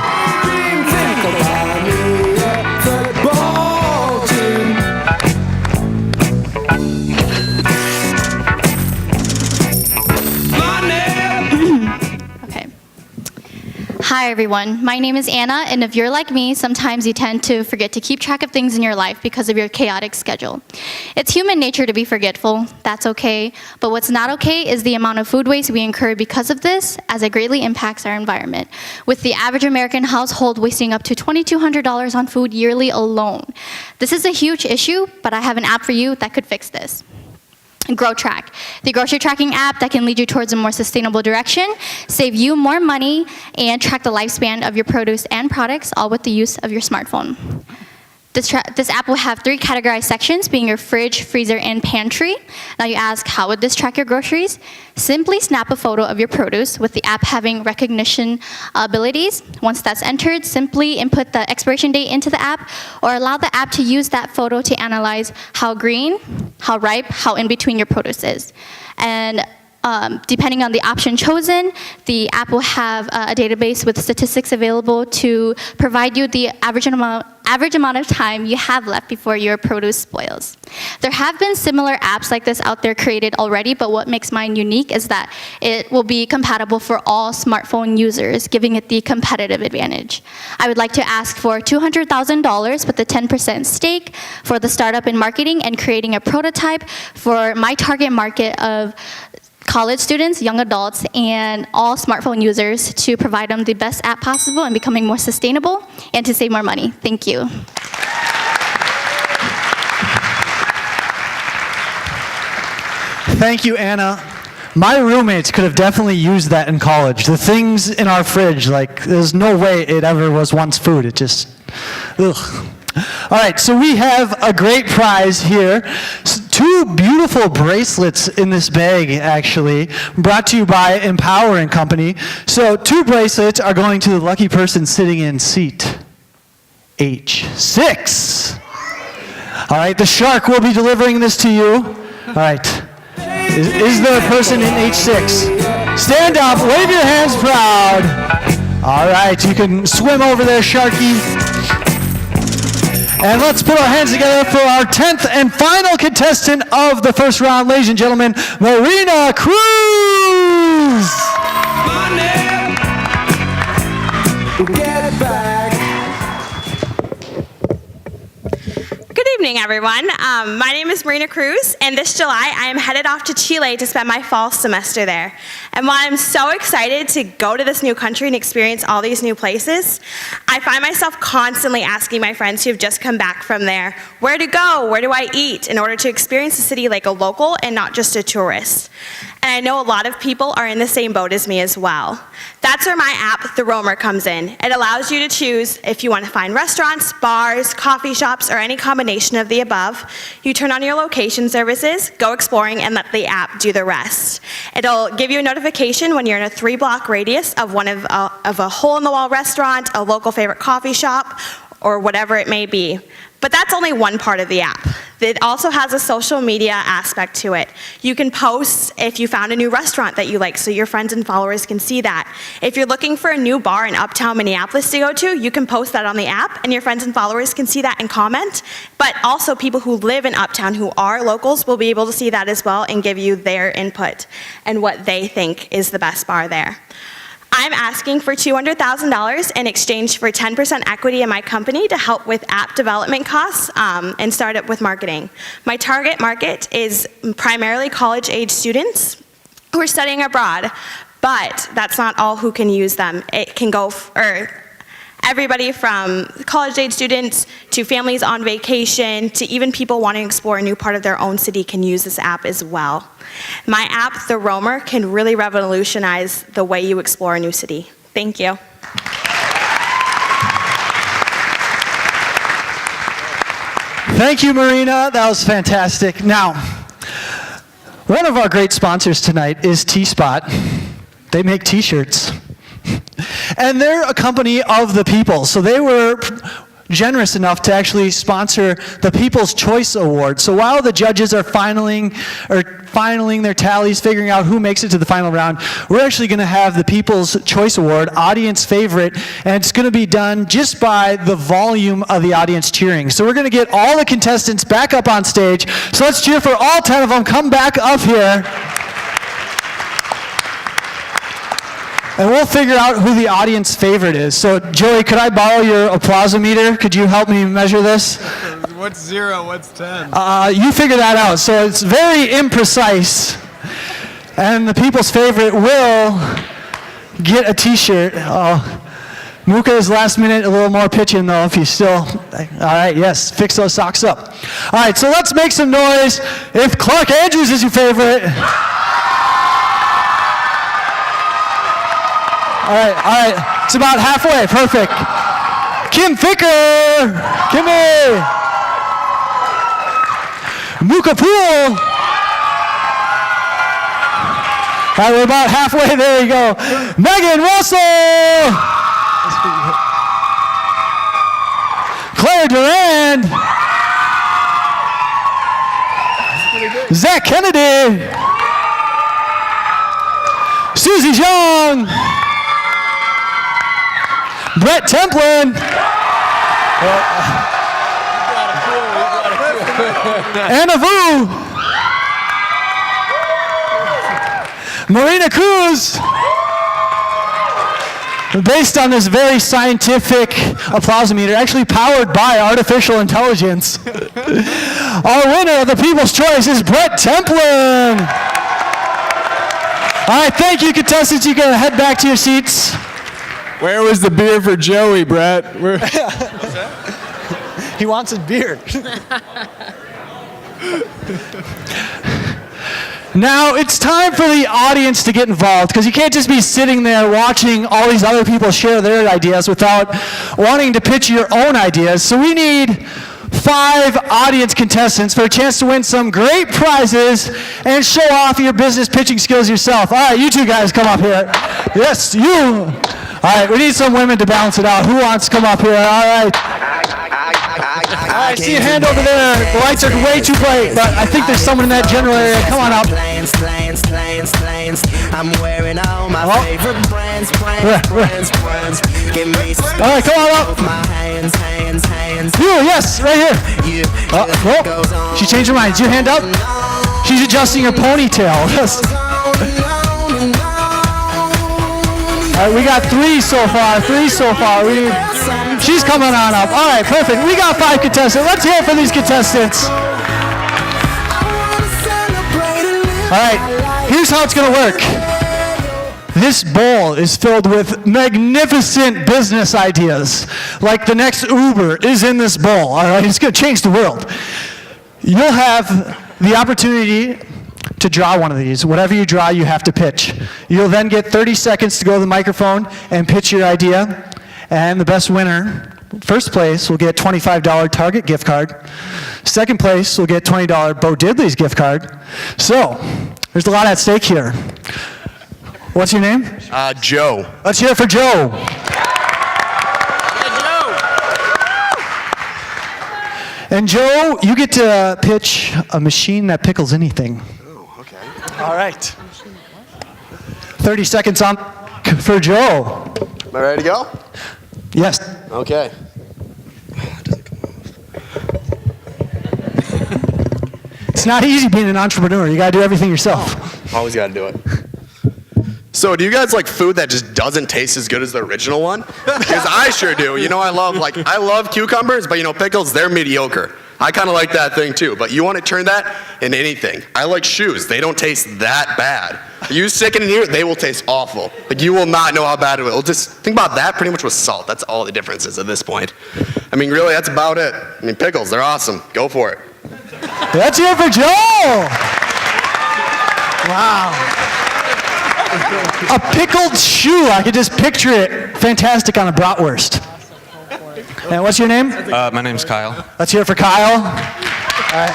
Hi everyone, my name is Anna, and if you're like me, sometimes you tend to forget to keep track of things in your life because of your chaotic schedule. It's human nature to be forgetful, that's okay, but what's not okay is the amount of food waste we incur because of this, as it greatly impacts our environment, with the average American household wasting up to $2,200 on food yearly alone. This is a huge issue, but I have an app for you that could fix this. GrowTrack, the grocery tracking app that can lead you towards a more sustainable direction, save you more money, and track the lifespan of your produce and products, all with the use of your smartphone. This app will have 3 categorized sections, being your fridge, freezer, and pantry. Now you ask, how would this track your groceries? Simply snap a photo of your produce, with the app having recognition abilities. Once that's entered, simply input the expiration date into the app, or allow the app to use that photo to analyze how green, how ripe, how in between your produce is. And depending on the option chosen, the app will have a database with statistics available to provide you the average amount of time you have left before your produce spoils. There have been similar apps like this out there created already, but what makes mine unique is that it will be compatible for all smartphone users, giving it the competitive advantage. I would like to ask for $200,000 with a 10% stake for the startup in marketing and creating a prototype for my target market of college students, young adults, and all smartphone users to provide them the best app possible and becoming more sustainable and to save more money. Thank you. Thank you, Anna. My roommates could have definitely used that in college. The things in our fridge, like, there's no way it ever was once food. It just, ugh. All right, so we have a great prize here. 2 beautiful bracelets in this bag, actually, brought to you by Empowering Company. So 2 bracelets are going to the lucky person sitting in seat H6. All right, the shark will be delivering this to you. All right, is there a person in H6? Stand up, wave your hands proud. All right, you can swim over there, Sharky. And let's put our hands together for our 10th and final contestant of the first round, ladies and gentlemen, Marina Cruz. Get back. Good evening, everyone. My name is Marina Cruz, and this July I am headed off to Chile to spend my fall semester there. And while I'm so excited to go to this new country and experience all these new places, I find myself constantly asking my friends who have just come back from there, where to go, where do I eat, in order to experience the city like a local and not just a tourist. And I know a lot of people are in the same boat as me as well. That's where my app, The Roamer, comes in. It allows you to choose if you want to find restaurants, bars, coffee shops, or any combination of the above. You turn on your location services, go exploring, and let the app do the rest. It'll give you a notification when you're in a 3-block radius of a hole-in-the-wall restaurant, a local favorite coffee shop, or whatever it may be. But that's only one part of the app. It also has a social media aspect to it. You can post if you found a new restaurant that you like so your friends and followers can see that. If you're looking for a new bar in uptown Minneapolis to go to, you can post that on the app and your friends and followers can see that and comment. But also people who live in uptown who are locals will be able to see that as well and give you their input and what they think is the best bar there. I'm asking for $200,000 in exchange for 10% equity in my company to help with app development costs and start up with marketing. My target market is primarily college-age students who are studying abroad, but that's not all who can use them. It can go everybody from college-age students to families on vacation to even people wanting to explore a new part of their own city can use this app as well. My app, The Roamer, can really revolutionize the way you explore a new city. Thank you. Thank you, Marina. That was fantastic. Now, one of our great sponsors tonight is T-Spot. They make t-shirts. And they're a company of the people, so they were generous enough to actually sponsor the People's Choice Award. So while the judges are finaling their tallies, figuring out who makes it to the final round, we're actually going to have the People's Choice Award, audience favorite, and it's going to be done just by the volume of the audience cheering. So we're going to get all the contestants back up on stage. So let's cheer for all 10 of them. Come back up here. And we'll figure out who the audience favorite is. So, Joey, could I borrow your applause-o-meter? Could you help me measure this? What's 0? What's 10? You figure that out. So it's very imprecise. And the people's favorite will get a t-shirt. Muka's last minute, a little more pitching though, if he's still, all right, yes, fix those socks up. All right, so let's make some noise if Clark Andrews is your favorite. All right, it's about halfway, perfect. Kim Ficker, Kimmy. Muka Pool. All right, we're about halfway, there you go. Megan Russell. Claire Durand. Zach Kennedy. Susie Young. Brett Templin. Anna Vu. Marina Cruz. Based on this very scientific applause-o-meter, actually powered by artificial intelligence. Our winner of the People's Choice is Brett Templin. All right, thank you, contestants. You can head back to your seats. Where was the beer for Joey, Brett? He wants his beer. Now, it's time for the audience to get involved, because you can't just be sitting there watching all these other people share their ideas without wanting to pitch your own ideas. So we need 5 audience contestants for a chance to win some great prizes and show off your business pitching skills yourself. All right, you two guys come up here. Yes, you. All right, we need some women to balance it out. Who wants to come up here? All right. I see a hand over there. The lights are way too bright, but I think there's someone in that general area. Come on up. I'm wearing all my favorite brands. All right, come on up. You, yes, right here. Oh, she changed her mind. Is your hand up? She's adjusting her ponytail. Yes. All right, we got 3 so far. She's coming on up. All right, perfect. We got 5 contestants. Let's hear it for these contestants. All right, here's how it's going to work. This bowl is filled with magnificent business ideas. Like the next Uber is in this bowl. All right, it's going to change the world. You'll have the opportunity to draw one of these. Whatever you draw, you have to pitch. You'll then get 30 seconds to go to the microphone and pitch your idea. And the best winner, first place, will get $25 Target gift card. Second place will get $20 Bo Diddley's gift card. So, there's a lot at stake here. What's your name? Joe. Let's hear it for Joe. And Joe, you get to pitch a machine that pickles anything. Oh, okay. All right. 30 seconds on for Joe. Am I ready to go? Yes. Okay. It's not easy being an entrepreneur. You got to do everything yourself. Always got to do it. So, do you guys like food that just doesn't taste as good as the original one? Because I sure do. You know, I love cucumbers, but pickles, they're mediocre. I kind of like that thing too, but you want to turn that into anything. I like shoes. They don't taste that bad. You stick it in here, they will taste awful. Like, you will not know how bad it will. Just think about that pretty much with salt. That's all the difference is at this point. I mean, really, that's about it. I mean, pickles, they're awesome. Go for it. Let's hear it for Joe. Wow. A pickled shoe. I could just picture it. Fantastic on a bratwurst. And what's your name? My name's Kyle. Let's hear it for Kyle. All right.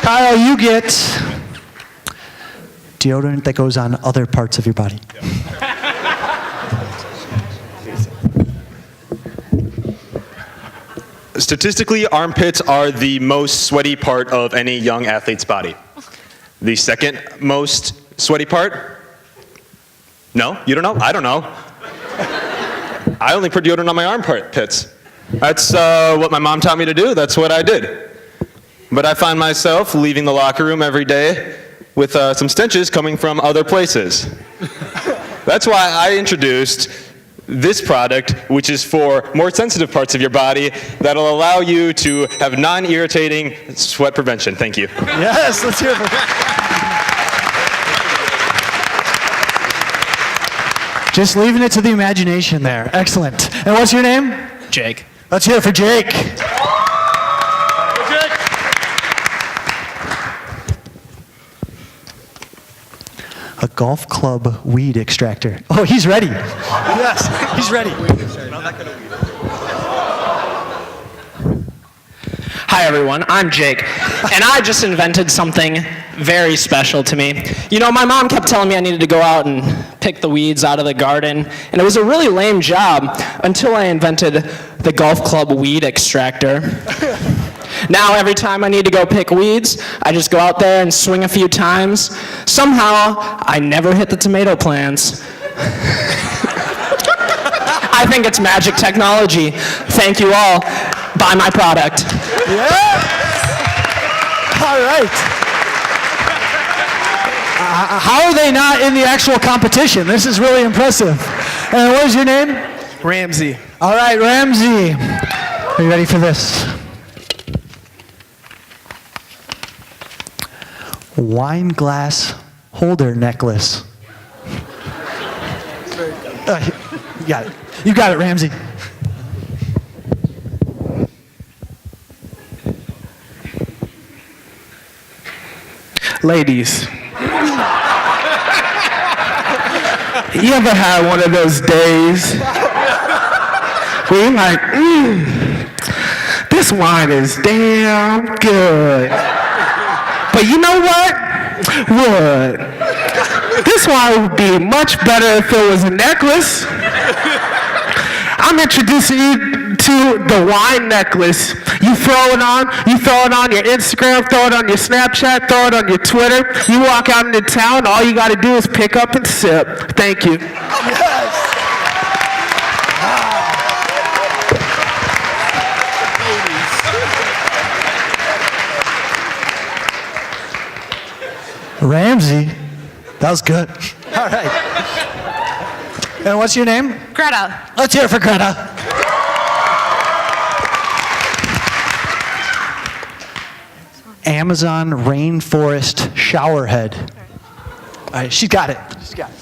Kyle, you get deodorant that goes on other parts of your body. Statistically, armpits are the most sweaty part of any young athlete's body. The second most sweaty part? No? You don't know? I don't know. I only put deodorant on my armpits. That's what my mom taught me to do. That's what I did. But I find myself leaving the locker room every day with some stenches coming from other places. That's why I introduced this product, which is for more sensitive parts of your body that'll allow you to have non-irritating sweat prevention. Thank you. Yes, let's hear it. Just leaving it to the imagination there. Excellent. And what's your name? Jake. Let's hear it for Jake. A golf club weed extractor. Oh, he's ready. Yes, he's ready. Hi everyone, I'm Jake, and I just invented something very special to me. You know, my mom kept telling me I needed to go out and pick the weeds out of the garden, and it was a really lame job until I invented the golf club weed extractor. Now every time I need to go pick weeds, I just go out there and swing a few times. Somehow, I never hit the tomato plants. I think it's magic technology. Thank you all. Buy my product. Yeah. All right. How are they not in the actual competition? This is really impressive. And what is your name? Ramsey. All right, Ramsey. Are you ready for this? Wine glass holder necklace. You got it. You got it, Ramsey. Ladies, you ever had one of those days where you're like, this wine is damn good. But you know what? This wine would be much better if it was a necklace. I'm introducing you to the wine necklace. You throw it on your Instagram, throw it on your Snapchat, throw it on your Twitter. You walk out into town, all you gotta do is pick up and sip. Thank you. Yes. Ramsey, that was good. All right. And what's your name? Greta. Let's hear it for Greta. Amazon rainforest shower head. All right, she's got it. She's got it.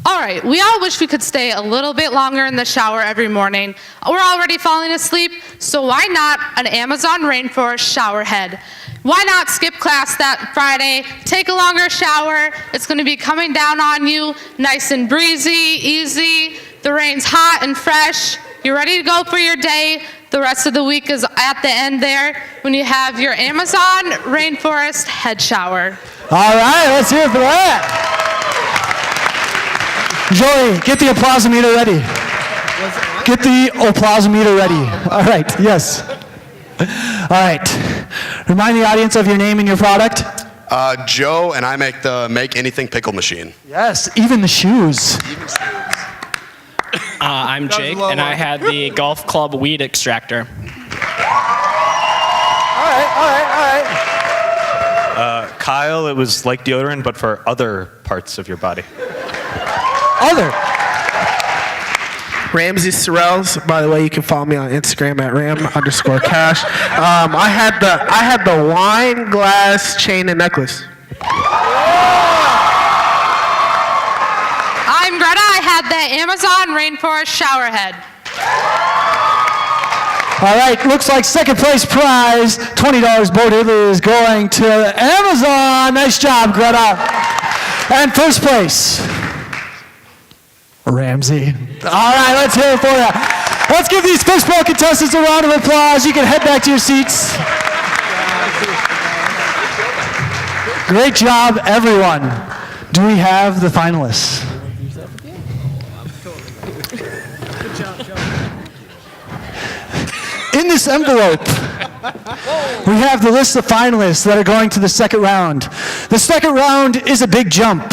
All right, we all wish we could stay a little bit longer in the shower every morning. We're already falling asleep, so why not an Amazon rainforest shower head? Why not skip class that Friday, take a longer shower, it's gonna be coming down on you, nice and breezy, easy, the rain's hot and fresh, you're ready to go for your day, the rest of the week is at the end there when you have your Amazon rainforest head shower. All right, let's hear it for that. Joey, get the applausometer ready. Get the applausometer ready. All right, yes. All right. Remind the audience of your name and your product. Joe, and I make the Make Anything Pickle Machine. Yes, even the shoes. I'm Jake, and I had the golf club weed extractor. All right. Kyle, it was like deodorant, but for other parts of your body. Other. Ramsey Sorrells. By the way, you can follow me on Instagram at ram_cash. I had the wine glass chain and necklace. I'm Greta, I had the Amazon rainforest shower head. All right, looks like second place prize, $20 Bo Diddley, is going to Amazon. Nice job, Greta. And first place, Ramsey. All right, let's hear it for you. Let's give these fishbowl contestants a round of applause. You can head back to your seats. Great job, everyone. Do we have the finalists? In this envelope, we have the list of finalists that are going to the second round. The second round is a big jump.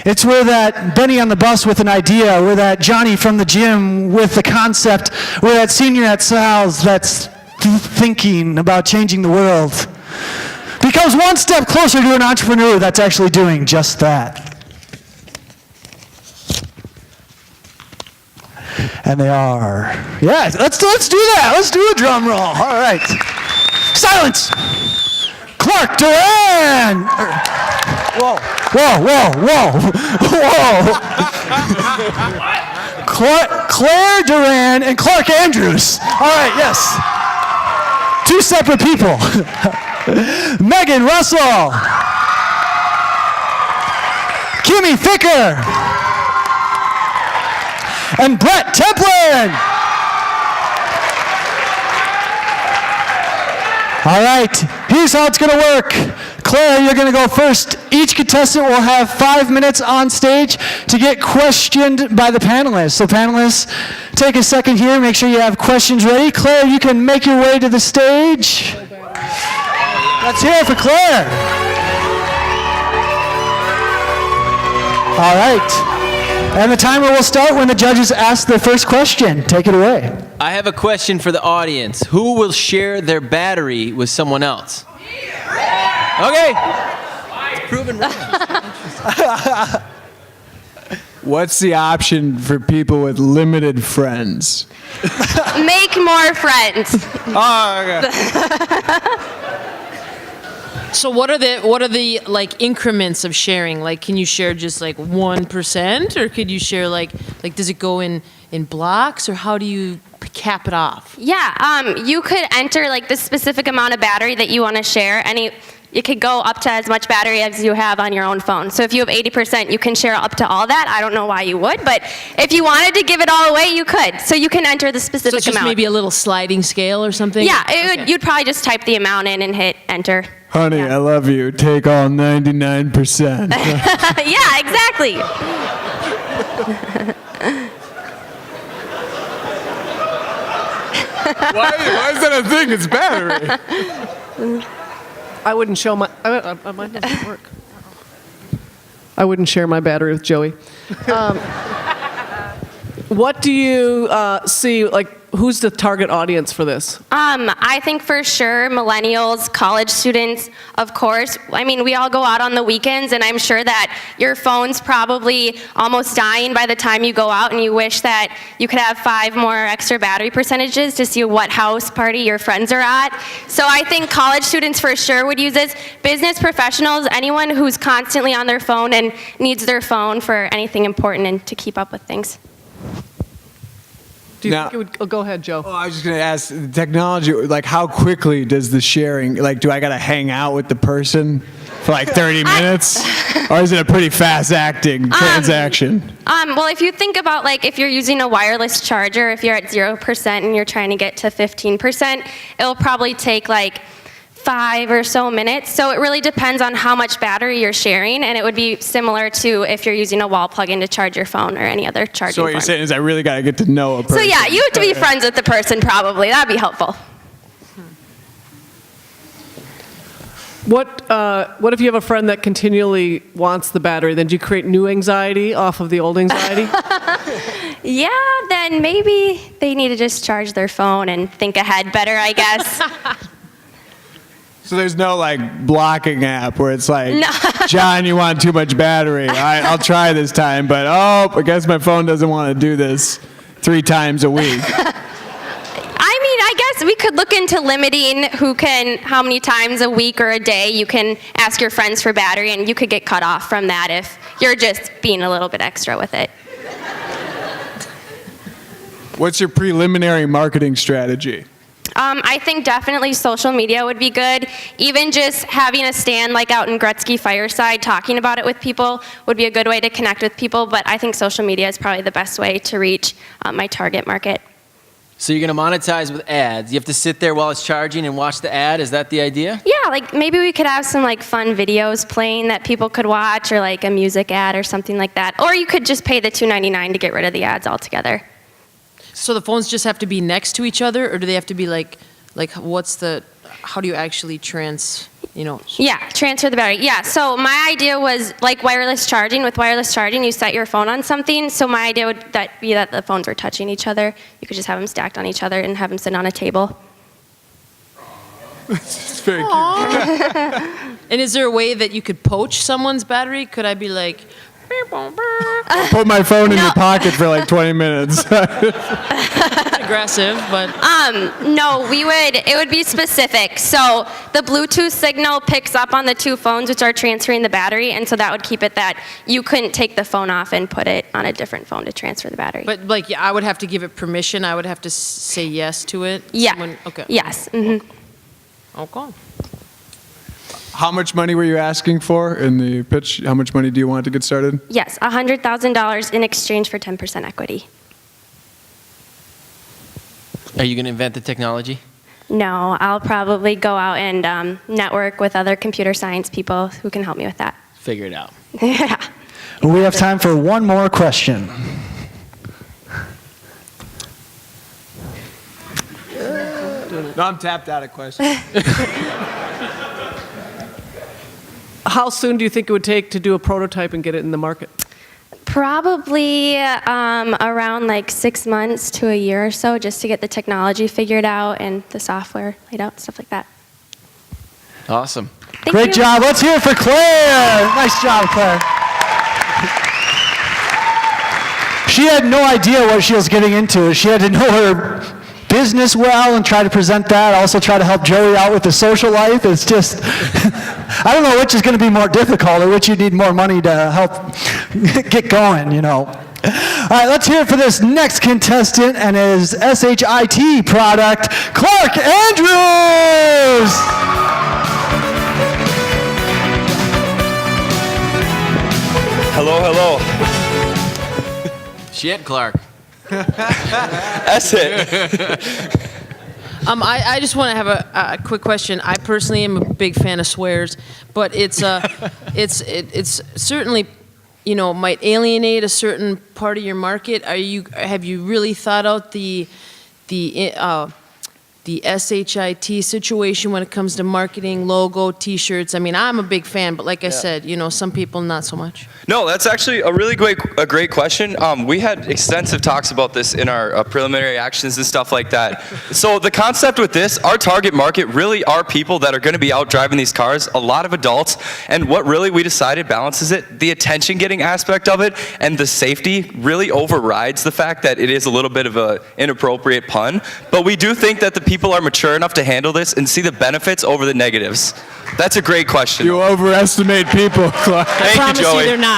It's where that Benny on the bus with an idea, where that Johnny from the gym with the concept, where that senior at Sal's that's thinking about changing the world becomes one step closer to an entrepreneur that's actually doing just that. And they are. Yeah, let's do that. Let's do a drum roll. All right. Silence. Clark Duran. Whoa. Claire Duran and Clark Andrews. All right, yes. Two separate people. Megan Russell. Kimmy Ficker. And Brett Templin. All right, here's how it's going to work. Claire, you're going to go first. Each contestant will have 5 minutes on stage to get questioned by the panelists. So panelists, take a second here. Make sure you have questions ready. Claire, you can make your way to the stage. Let's hear it for Claire. All right. And the timer will start when the judges ask their first question. Take it away. I have a question for the audience. Who will share their battery with someone else? Okay. It's proven wrong. What's the option for people with limited friends? Make more friends. Oh, okay. So what are the like increments of sharing? Like, can you share just like 1%, or could you share like does it go in blocks, or how do you cap it off? Yeah, you could enter like the specific amount of battery that you want to share. It could go up to as much battery as you have on your own phone. So if you have 80%, you can share up to all that. I don't know why you would, but if you wanted to give it all away, you could. So you can enter the specific So it's just amount. maybe a little sliding scale or something? Yeah, you'd probably just type the amount in and hit enter. Honey, I love you. Take all 99%. Yeah, exactly. Why is that a thing? It's battery. I wouldn't show my. Mine doesn't work. I wouldn't share my battery with Joey. What do you see? Like, who's the target audience for this? I think for sure millennials, college students, of course. I mean, we all go out on the weekends, and I'm sure that your phone's probably almost dying by the time you go out, and you wish that you could have 5 more extra battery percentages to see what house party your friends are at. So I think college students for sure would use this. Business professionals, anyone who's constantly on their phone and needs their phone for anything important and to keep up with things. Do you think it would? Oh, go ahead, Joe. Oh, I was just going to ask, the technology, like how quickly does the sharing, like do I got to hang out with the person for like 30 minutes? Or is it a pretty fast acting transaction? Well, if you think about like if you're using a wireless charger, if you're at 0% and you're trying to get to 15%, it'll probably take like 5 or so minutes. So it really depends on how much battery you're sharing, and it would be similar to if you're using a wall plug-in to charge your phone or any other charging So what you're form. saying is I really got to get to know a person. So yeah, you have to be friends with the person probably. That'd be helpful. What if you have a friend that continually wants the battery? Then do you create new anxiety off of the old anxiety? Yeah, then maybe they need to just charge their phone and think ahead better, I guess. So there's no like blocking app where it's like, No. John, you want too much battery. I'll try this time, but I guess my phone doesn't want to do this 3 times a week. I mean, I guess we could look into limiting how many times a week or a day you can ask your friends for battery, and you could get cut off from that if you're just being a little bit extra with it. What's your preliminary marketing strategy? I think definitely social media would be good. Even just having a stand like out in Gretzky Fireside, talking about it with people would be a good way to connect with people, but I think social media is probably the best way to reach my target market. So you're going to monetize with ads. You have to sit there while it's charging and watch the ad. Is that the idea? Yeah, like maybe we could have some like fun videos playing that people could watch, or like a music ad or something like that. Or you could just pay the $2.99 to get rid of the ads altogether. So the phones just have to be next to each other, or do they have to be like how do you actually Yeah, transfer the battery. Yeah, so my idea was like wireless charging. With wireless charging, you set your phone on something. So my idea would be that the phones were touching each other. You could just have them stacked on each other and have them sit on a table. It's very cute. And is there a way that you could poach someone's battery? Could I be like, Put my phone in your pocket for like 20 minutes. aggressive, but No, it would be specific. So the Bluetooth signal picks up on the two phones which are transferring the battery, and so that would keep it that you couldn't take the phone off and put it on a different phone to transfer the battery. but like I would have to give it permission. I would have to say yes to it. Yeah. Okay. Yes. hmm Okay. How much money were you asking for in the pitch? How much money do you want to get started? Yes, $100,000 in exchange for 10% equity. Are you going to invent the technology? No, I'll probably go out and network with other computer science people who can help me with that. Figure it out. Yeah. We have time for one more question. No, I'm tapped out of questions. How soon do you think it would take to do a prototype and get it in the market? Probably around like 6 months to a year or so, just to get the technology figured out and the software laid out, stuff like that. Awesome. Great job. Let's hear it for Claire. Nice job, Claire. She had no idea what she was getting into. She had to know her business well and try to present that. Also try to help Joey out with the social life. It's just, I don't know which is going to be more difficult or which you need more money to help get going, you know. All right, let's hear it for this next contestant and his SHIT product, Clark Andrews. Hello, hello. Shit, Clark. That's it. I just want to have a quick question. I personally am a big fan of swears, but it's certainly, might alienate a certain part of your market. Have you really thought out the SHIT situation when it comes to marketing, logo, T-shirts? I mean, I'm a big fan, but like I said, some people not so much. No, that's actually a really great question. We had extensive talks about this in our preliminary actions and stuff like that. So the concept with this, our target market really are people that are going to be out driving these cars, a lot of adults, and what really we decided balances it, the attention-getting aspect of it and the safety really overrides the fact that it is a little bit of an inappropriate pun. But we do think that the people are mature enough to handle this and see the benefits over the negatives. That's a great question. You overestimate people, Clark. Thank you, Joey. They're not.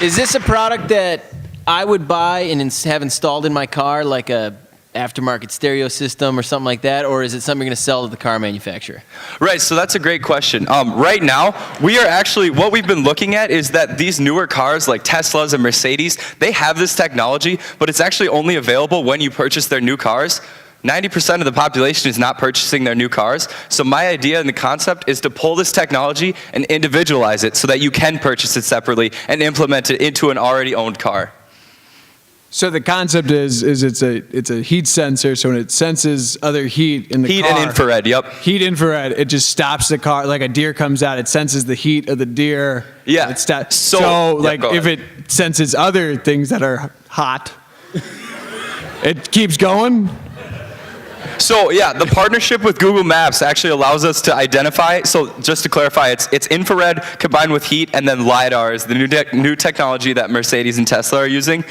Is this a product that I would buy and have installed in my car, like a aftermarket stereo system or something like that, or is it something you're going to sell to the car manufacturer? Right, so that's a great question. Right now, what we've been looking at is that these newer cars like Teslas and Mercedes, they have this technology, but it's actually only available when you purchase their new cars. 90% of the population is not purchasing their new cars. So my idea and the concept is to pull this technology and individualize it so that you can purchase it separately and implement it into an already owned car. So the concept is it's a heat sensor, so when it senses other heat in the Heat car. and infrared, yep. Heat infrared, it just stops the car. Like a deer comes out, it senses the heat of the deer. Yeah. It stops. So, yeah, like go if ahead. it senses other things that are hot, it keeps going. So yeah, the partnership with Google Maps actually allows us to identify, so just to clarify, it's infrared combined with heat, and then LiDAR is the new technology that Mercedes and Tesla are using.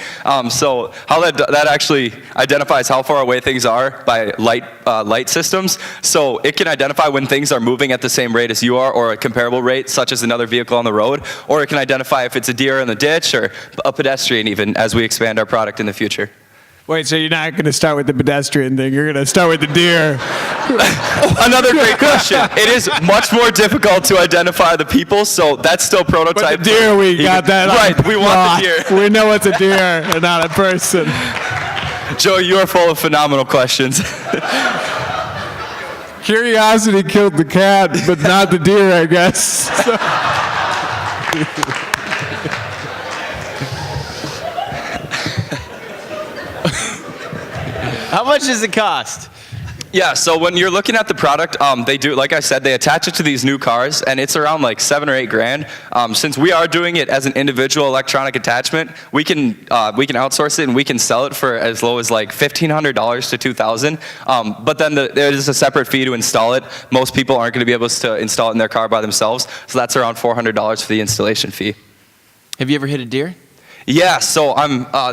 So how that actually identifies how far away things are by light systems. So it can identify when things are moving at the same rate as you are, or a comparable rate, such as another vehicle on the road, or it can identify if it's a deer in the ditch, or a pedestrian even, as we expand our product in the future. Wait, so you're not going to start with the pedestrian thing, you're going to start with the deer. Another great question. It is much more difficult to identify the people, so that's still prototype. But the deer, we got that. Right, we want the deer. We know it's a deer and not a person. Joe, you are full of phenomenal questions. Curiosity killed the cat, but not the deer, I guess. How much does it cost? Yeah, so when you're looking at the product, they do, like I said, they attach it to these new cars, and it's around like $7 or $8 grand. Since we are doing it as an individual electronic attachment, we can outsource it and we can sell it for as low as like $1,500 to $2,000. But then there is a separate fee to install it. Most people aren't going to be able to install it in their car by themselves, so that's around $400 for the installation fee. Have you ever hit a deer? Yeah, so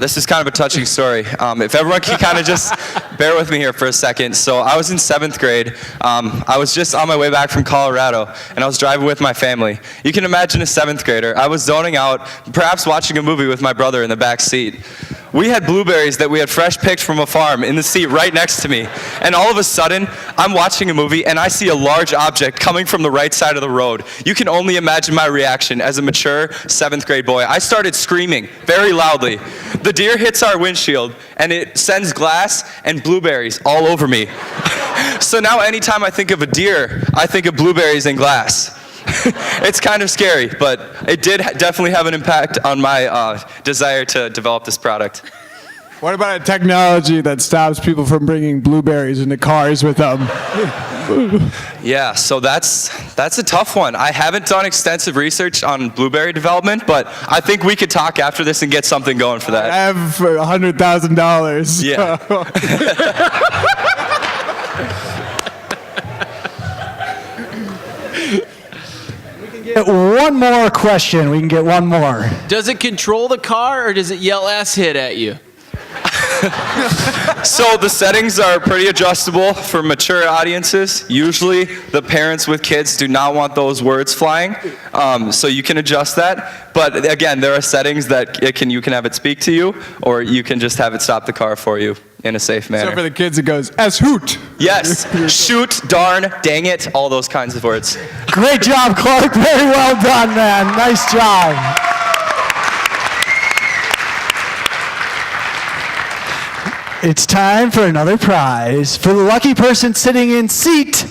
this is kind of a touching story. If everyone can kind of just bear with me here for a second. So I was in 7th grade. I was just on my way back from Colorado, and I was driving with my family. You can imagine a 7th grader. I was zoning out, perhaps watching a movie with my brother in the back seat. We had blueberries that we had fresh picked from a farm in the seat right next to me. And all of a sudden, I'm watching a movie and I see a large object coming from the right side of the road. You can only imagine my reaction as a mature 7th grade boy. I started screaming very loudly. The deer hits our windshield and it sends glass and blueberries all over me. So now anytime I think of a deer, I think of blueberries and glass. It's kind of scary, but it did definitely have an impact on my desire to develop this product. What about a technology that stops people from bringing blueberries into cars with them? Yeah, so that's a tough one. I haven't done extensive research on blueberry development, but I think we could talk after this and get something going for that. I have $100,000. Yeah. One more question. We can get one more. Does it control the car or does it yell ass hit at you? So the settings are pretty adjustable for mature audiences. Usually the parents with kids do not want those words flying, so you can adjust that. But again, there are settings that you can have it speak to you, or you can just have it stop the car for you in a safe manner. So for the kids, it goes, "S hoot." Yes, shoot, darn, dang it, all those kinds of words. Great job, Clark. Very well done, man. Nice job. It's time for another prize for the lucky person sitting in seat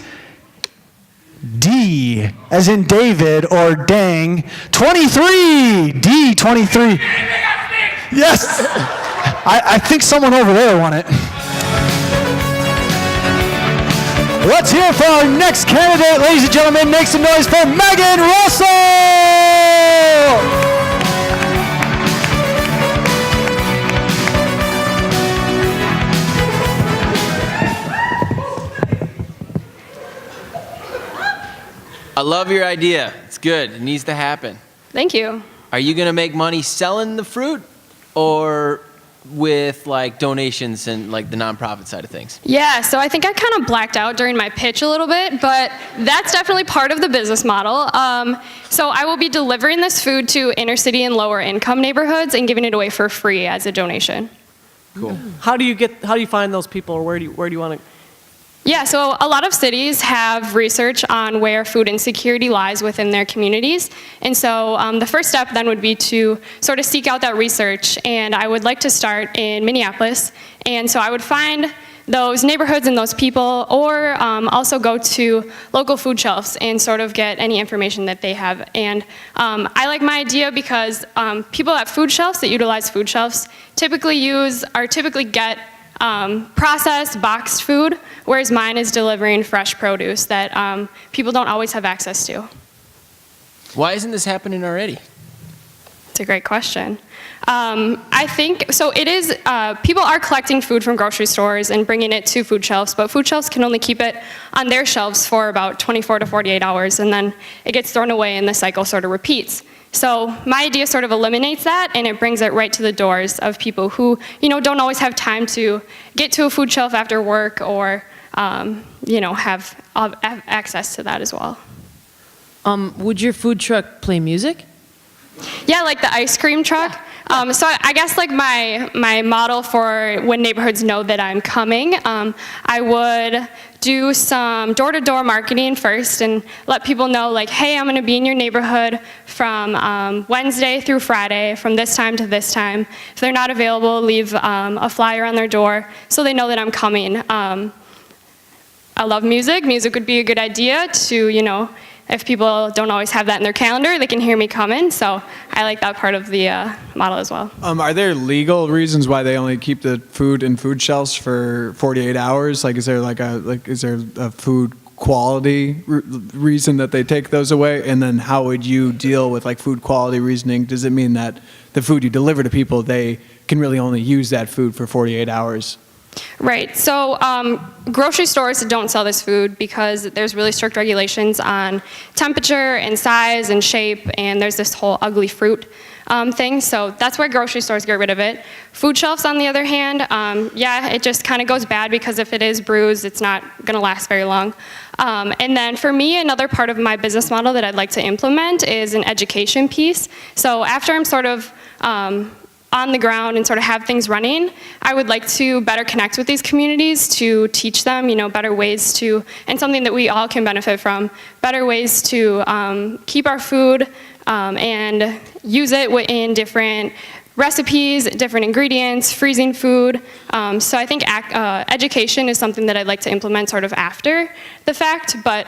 D, as in David, or dang, 23. D, 23. Yes. I think someone over there won it. Let's hear for our next candidate, ladies and gentlemen. Make some noise for Megan Russell. I love your idea. It's good. It needs to happen. Thank you. Are you going to make money selling the fruit or with like donations and like the nonprofit side of things? Yeah, so I think I kind of blacked out during my pitch a little bit, but that's definitely part of the business model. So I will be delivering this food to inner city and lower income neighborhoods and giving it away for free as a donation. Cool. How do you find those people, or where do you want to? Yeah, so a lot of cities have research on where food insecurity lies within their communities. And so the first step then would be to sort of seek out that research. And I would like to start in Minneapolis. And so I would find those neighborhoods and those people, or also go to local food shelves and sort of get any information that they have. And I like my idea because people at food shelves that utilize food shelves typically get processed, boxed food, whereas mine is delivering fresh produce that people don't always have access to. Why isn't this happening already? It's a great question. I think, so it is, people are collecting food from grocery stores and bringing it to food shelves, but food shelves can only keep it on their shelves for about 24 to 48 hours, and then it gets thrown away and the cycle sort of repeats. So my idea sort of eliminates that, and it brings it right to the doors of people who, don't always have time to get to a food shelf after work, or, have access to that as well. Would your food truck play music? Yeah, like the ice cream truck. So I guess like my model for when neighborhoods know that I'm coming, I would do some door-to-door marketing first and let people know like, hey, I'm gonna be in your neighborhood from Wednesday through Friday from this time to this time. If they're not available, leave a flyer on their door so they know that I'm coming. I love music. Music would be a good idea to, if people don't always have that in their calendar, they can hear me coming. So I like that part of the model as well. Are there legal reasons why they only keep the food in food shelves for 48 hours? Like, is there a food quality reason that they take those away? And then how would you deal with like food quality reasoning? Does it mean that the food you deliver to people, they can really only use that food for 48 hours? Right. So grocery stores don't sell this food because there's really strict regulations on temperature and size and shape, and there's this whole ugly fruit thing. So that's why grocery stores get rid of it. Food shelves, on the other hand, yeah, it just kind of goes bad because if it is bruised, it's not going to last very long. And then for me, another part of my business model that I'd like to implement is an education piece. So after I'm sort of on the ground and sort of have things running, I would like to better connect with these communities to teach them, better ways to, and something that we all can benefit from, better ways to keep our food and use it in different recipes, different ingredients, freezing food. So I think education is something that I'd like to implement sort of after the fact, but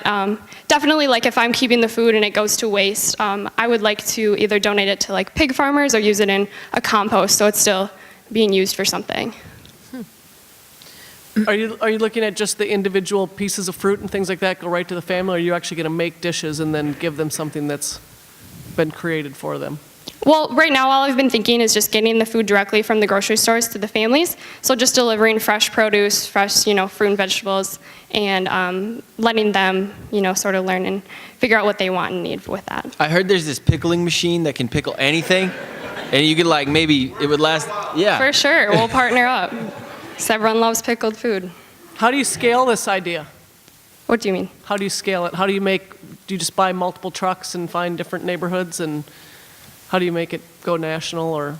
definitely like if I'm keeping the food and it goes to waste, I would like to either donate it to like pig farmers or use it in a compost so it's still being used for something. Are you looking at just the individual pieces of fruit and things like that go right to the family, or are you actually going to make dishes and then give them something that's been created for them? Well, right now all I've been thinking is just getting the food directly from the grocery stores to the families. So just delivering fresh produce, fresh, fruit and vegetables, and letting them, sort of learn and figure out what they want and need with that. I heard there's this pickling machine that can pickle anything, and you could like maybe it would last. Yeah. For sure, we'll partner up. 'Cause everyone loves pickled food. How do you scale this idea? What do you mean? How do you scale it? Do you just buy multiple trucks and find different neighborhoods, and how do you make it go national or?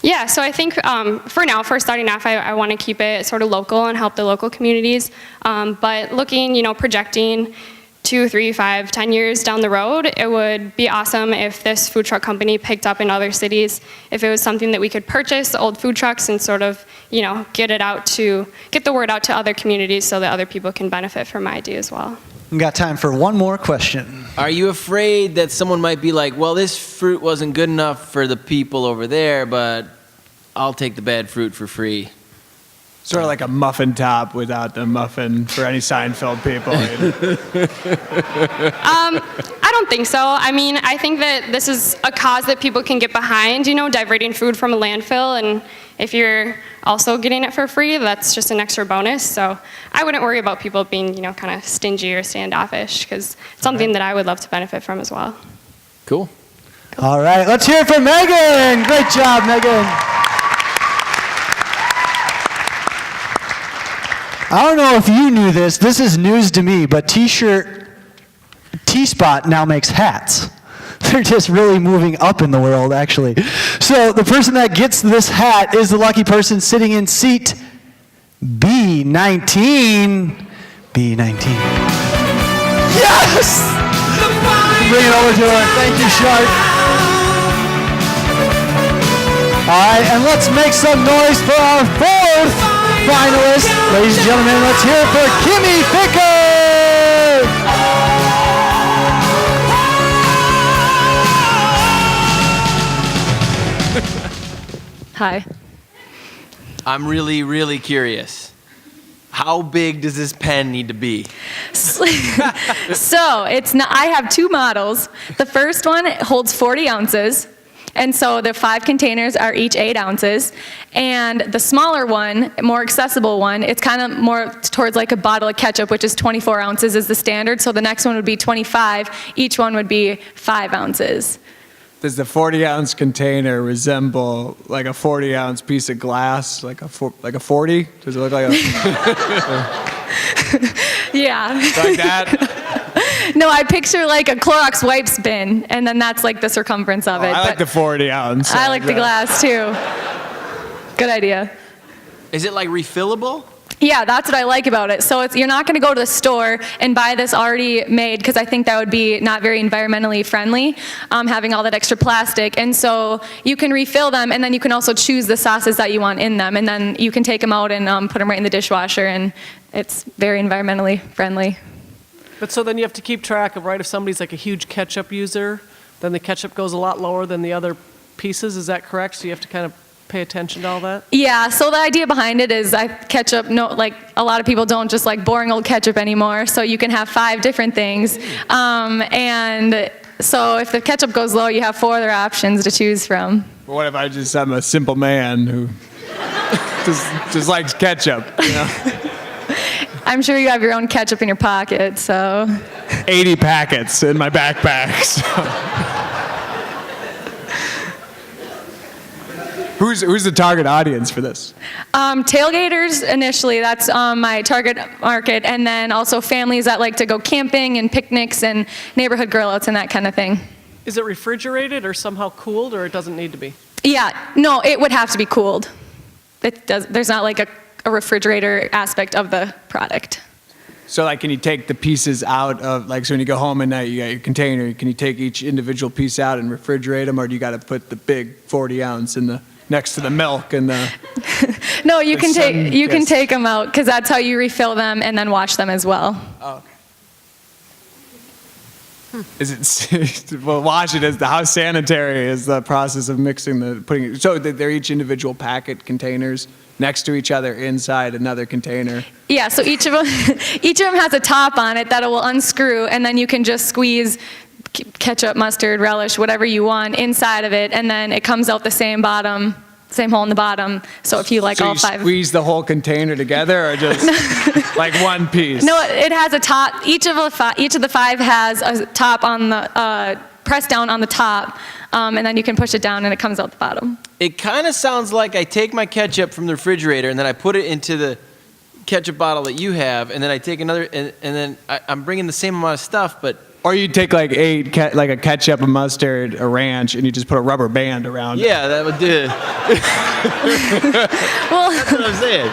Yeah, so I think for now, for starting off, I want to keep it sort of local and help the local communities. But looking, projecting 2, 3, 5, 10 years down the road, it would be awesome if this food truck company picked up in other cities, if it was something that we could purchase old food trucks and sort of, get the word out to other communities so that other people can benefit from my idea as well. We got time for one more question. Are you afraid that someone might be like, well, this fruit wasn't good enough for the people over there, but I'll take the bad fruit for free? Sort of like a muffin top without the muffin for any Seinfeld people. I don't think so. I mean, I think that this is a cause that people can get behind, diverting food from a landfill, and if you're also getting it for free, that's just an extra bonus. So I wouldn't worry about people being, kind of stingy or standoffish, because it's something that I would love to benefit from as well. Cool. All right, let's hear it for Megan. Great job, Megan. I don't know if you knew this. This is news to me, but T-Spot now makes hats. They're just really moving up in the world, actually. So the person that gets this hat is the lucky person sitting in seat B19. B19. Yes! Bring it over to her. Thank you, Shark. All right, and let's make some noise for our fourth finalist. Ladies and gentlemen, let's hear it for Kimmy Ficker! Hi. I'm really, really curious. How big does this pen need to be? So I have two models. The first one holds 40 ounces. And so the 5 containers are each 8 ounces. And the smaller one, more accessible one, it's kind of more towards like a bottle of ketchup, which is 24 ounces is the standard. So the next one would be 25. Each one would be 5 ounces. Does the 40-ounce container resemble like a 40-ounce piece of glass, like a 40? Does it look like a? Yeah. Like that? No, I picture like a Clorox wipes bin, and then that's like the circumference of it. I like the 40-ounce. I like the glass too. Good idea. Is it like refillable? Yeah, that's what I like about it. So you're not going to go to the store and buy this already made, because I think that would be not very environmentally friendly, having all that extra plastic. And so you can refill them, and then you can also choose the sauces that you want in them, and then you can take them out and put them right in the dishwasher, and it's very environmentally friendly. But so then you have to keep track of, right, if somebody's like a huge ketchup user, then the ketchup goes a lot lower than the other pieces, is that correct? So you have to kind of pay attention to all that? Yeah, so the idea behind it is ketchup, like a lot of people don't just like boring old ketchup anymore, so you can have 5 different things. And so if the ketchup goes low, you have 4 other options to choose from. But what if I'm a simple man who just likes ketchup, you know? I'm sure you have your own ketchup in your pocket, so. 80 packets in my backpack. So. Who's the target audience for this? Tailgaters initially, that's my target market, and then also families that like to go camping and picnics and neighborhood grill outs and that kind of thing. Is it refrigerated or somehow cooled, or it doesn't need to be? Yeah, no, it would have to be cooled. There's not like a refrigerator aspect of the product. So like, can you take the pieces out of, like, so when you go home at night, you got your container, can you take each individual piece out and refrigerate them, or do you got to put the big 40 ounce in next to the milk and the... No, you can sun-kissed. take them out, because that's how you refill them and then wash them as well. Oh, okay. Is it, well, wash it, how sanitary is the process of putting it, so they're each individual packet containers next to each other inside another container? Yeah, so each of them has a top on it that it will unscrew, and then you can just squeeze ketchup, mustard, relish, whatever you want inside of it, and then it comes out the same hole in the bottom. So if you like so all you 5. Squeeze the whole container together, or just like one piece? No, it has a top. Each of the 5 has a top on the press down on the top, and then you can push it down and it comes out the bottom. It kind of sounds like I take my ketchup from the refrigerator and then I put it into the ketchup bottle that you have, and then I take another, and then I'm bringing the same amount of stuff, but... Or you take like like a ketchup, a mustard, a ranch, and you just put a rubber band around it. Yeah, that would do it. Well, that's what I'm saying.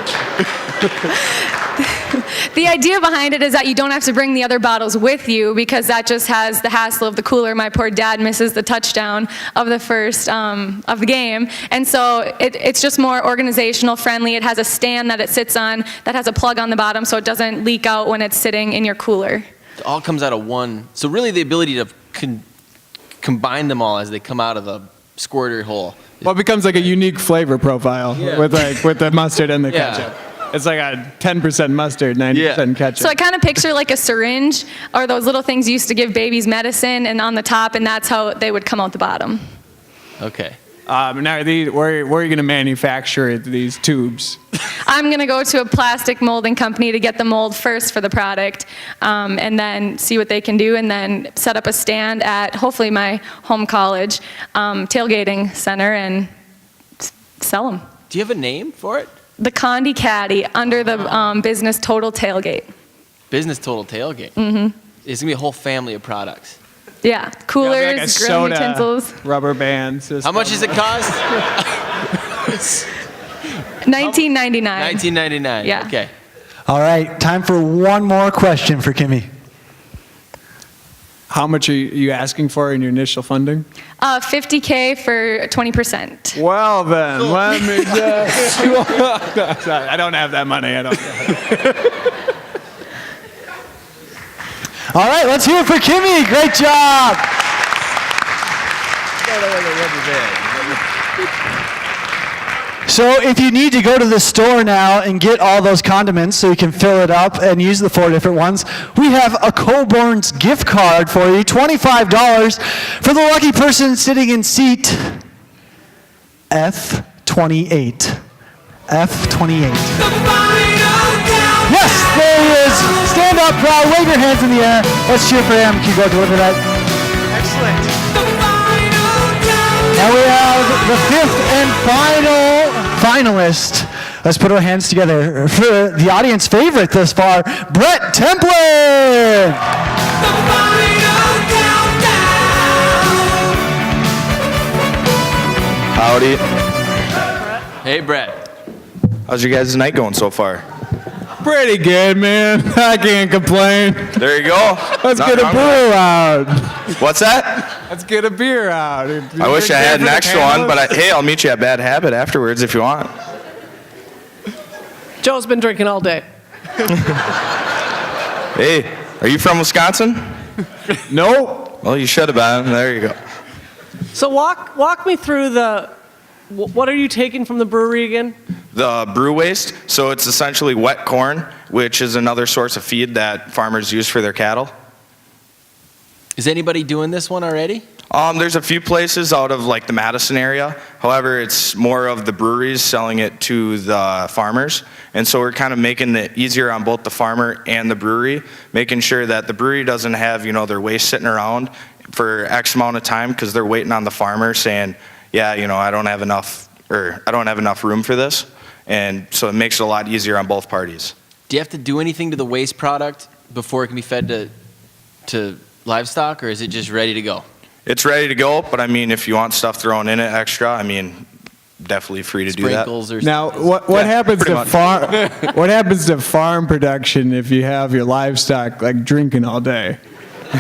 The idea behind it is that you don't have to bring the other bottles with you, because that just has the hassle of the cooler. My poor dad misses the touchdown of the first of the game, and so it's just more organizational friendly. It has a stand that it sits on that has a plug on the bottom, so it doesn't leak out when it's sitting in your cooler. It all comes out of one. So really the ability to combine them all as they come out of the squirter hole. Well, it becomes like a unique flavor profile with the mustard and the ketchup. It's like a 10% mustard, 90% ketchup. So I kind of picture like a syringe, or those little things used to give babies medicine, and on the top, and that's how they would come out the bottom. Okay. Now, where are you going to manufacture these tubes? I'm going to go to a plastic molding company to get the mold first for the product, and then see what they can do, and then set up a stand at hopefully my home college tailgating center and sell them. Do you have a name for it? The Condi Caddy, under the business Total Tailgate. Business Total Tailgate. Mm-hmm. It's going to be a whole family of products. Yeah, coolers, like a grill soda, utensils. Rubber bands. How much does it cost? $19.99. $19.99. Yeah. Okay. All right, time for one more question for Kimmy. How much are you asking for in your initial funding? $50K for 20%. Well then, let me just... I don't have that money. I don't. All right, let's hear it for Kimmy. Great job. So if you need to go to the store now and get all those condiments so you can fill it up and use the 4 different ones, we have a Coborn's gift card for you, $25 for the lucky person sitting in seat F28. F28. Yes, there he is. Stand up, proud, wave your hands in the air. Let's cheer for him. Can you go deliver that? Excellent. And we have the 5th and final finalist. Let's put our hands together for the audience favorite thus far, Brett Templin. Howdy. Hey, Brett. How's your guys' night going so far? Pretty good, man. I can't complain. There you go. Let's Not get a wrong brew out. What's that? Let's get a beer out. I wish I had an extra one, but hey, I'll meet you at Bad Habit afterwards if you want. Joe's been drinking all day. Hey, Are you from Wisconsin? Nope. Well, you should have been. There you go. So walk me through what are you taking from the brewery again? The brew waste, so it's essentially wet corn, which is another source of feed that farmers use for their cattle. Is anybody doing this one already? There's a few places out of like the Madison area. However, it's more of the breweries selling it to the farmers. And so we're kind of making it easier on both the farmer and the brewery, making sure that the brewery doesn't have, their waste sitting around for X amount of time because they're waiting on the farmer saying, yeah, I don't have enough room for this. And so it makes it a lot easier on both parties. Do you have to do anything to the waste product before it can be fed to livestock, or is it just ready to go? It's ready to go, but I mean, if you want stuff thrown in it extra, I mean, definitely free to do that. Sprinkles or Now, what happens to what happens to farm production if you have your livestock like drinking all day?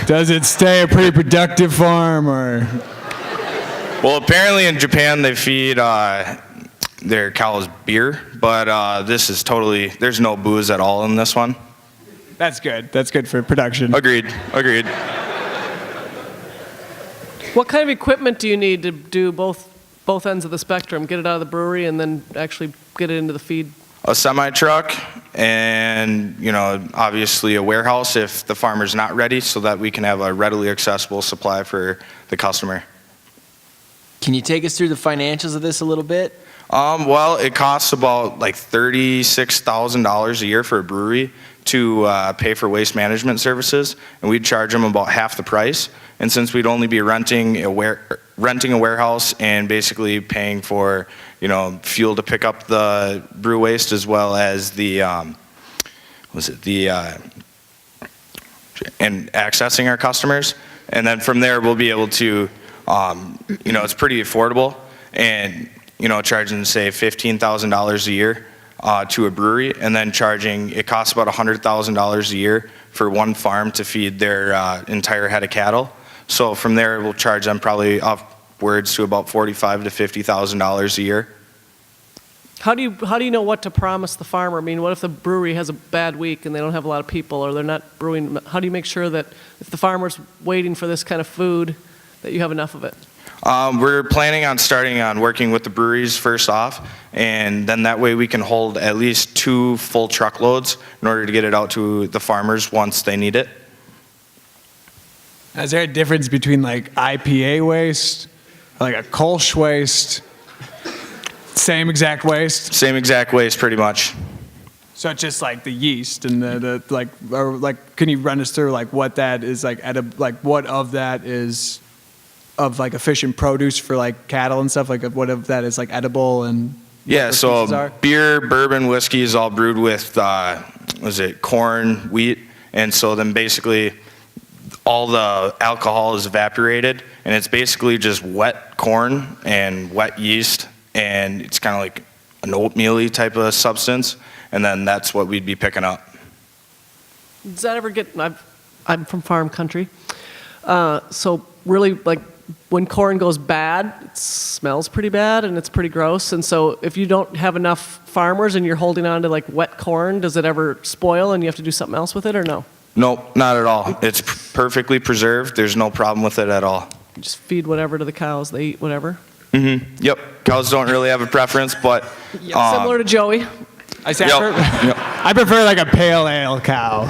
Does it stay a pretty productive farm, or? Well, apparently in Japan they feed their cows beer, but this is there's no booze at all in this one. That's good. That's good for production. Agreed. What kind of equipment do you need to do both ends of the spectrum? Get it out of the brewery and then actually get it into the feed? A semi-truck and, obviously a warehouse if the farmer's not ready so that we can have a readily accessible supply for the customer. Can you take us through the financials of this a little bit? Well, it costs about like $36,000 a year for a brewery to pay for waste management services, and we'd charge them about half the price. And since we'd only be renting a warehouse and basically paying for, fuel to pick up the brew waste as well as and accessing our customers, and then from there we'll be able to, it's pretty affordable, and charging say $15,000 a year to a brewery, and then it costs about $100,000 a year for one farm to feed their entire head of cattle. So from there, we'll charge them probably upwards to about $45,000 to $50,000 a year. How do you know what to promise the farmer? I mean, what if the brewery has a bad week and they don't have a lot of people, or they're not brewing? How do you make sure that if the farmer's waiting for this kind of food, that you have enough of it? We're planning on starting on working with the breweries first off, and then that way we can hold at least 2 full truckloads in order to get it out to the farmers once they need it. Is there a difference between like IPA waste, like a Kolsch waste, same exact waste? Same exact waste, pretty much. So it's just like the yeast and can you run us through like what that is like what of that is of like efficient produce for like cattle and stuff, like what of that is like edible and yeah, so beer, bourbon, whiskey is all brewed with corn, wheat, and so then basically all the alcohol is evaporated, and it's basically just wet corn and wet yeast, and it's kind of like an oatmeal-y type of substance, and then that's what we'd be picking up. Does that ever get? I'm from farm country, so really like when corn goes bad, it smells pretty bad and it's pretty gross. And so if you don't have enough farmers and you're holding on to like wet corn, does it ever spoil and you have to do something else with it, or no? Nope, not at all. It's perfectly preserved. There's no problem with it at all. You just feed whatever to the cows. They eat whatever. Mm-hmm. Yep. Cows don't really have a preference, but similar to Joey. I prefer like a pale ale cow.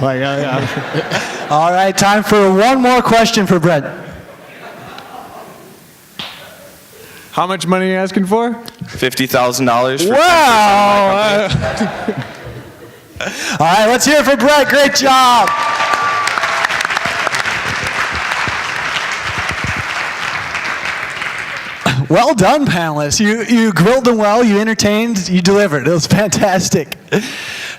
All right, time for one more question for Brett. How much money are you asking for? $50,000 for wow! All right, let's hear it for Brett. Great job. Well done, panelists. You grilled them well, you entertained, you delivered. It was fantastic.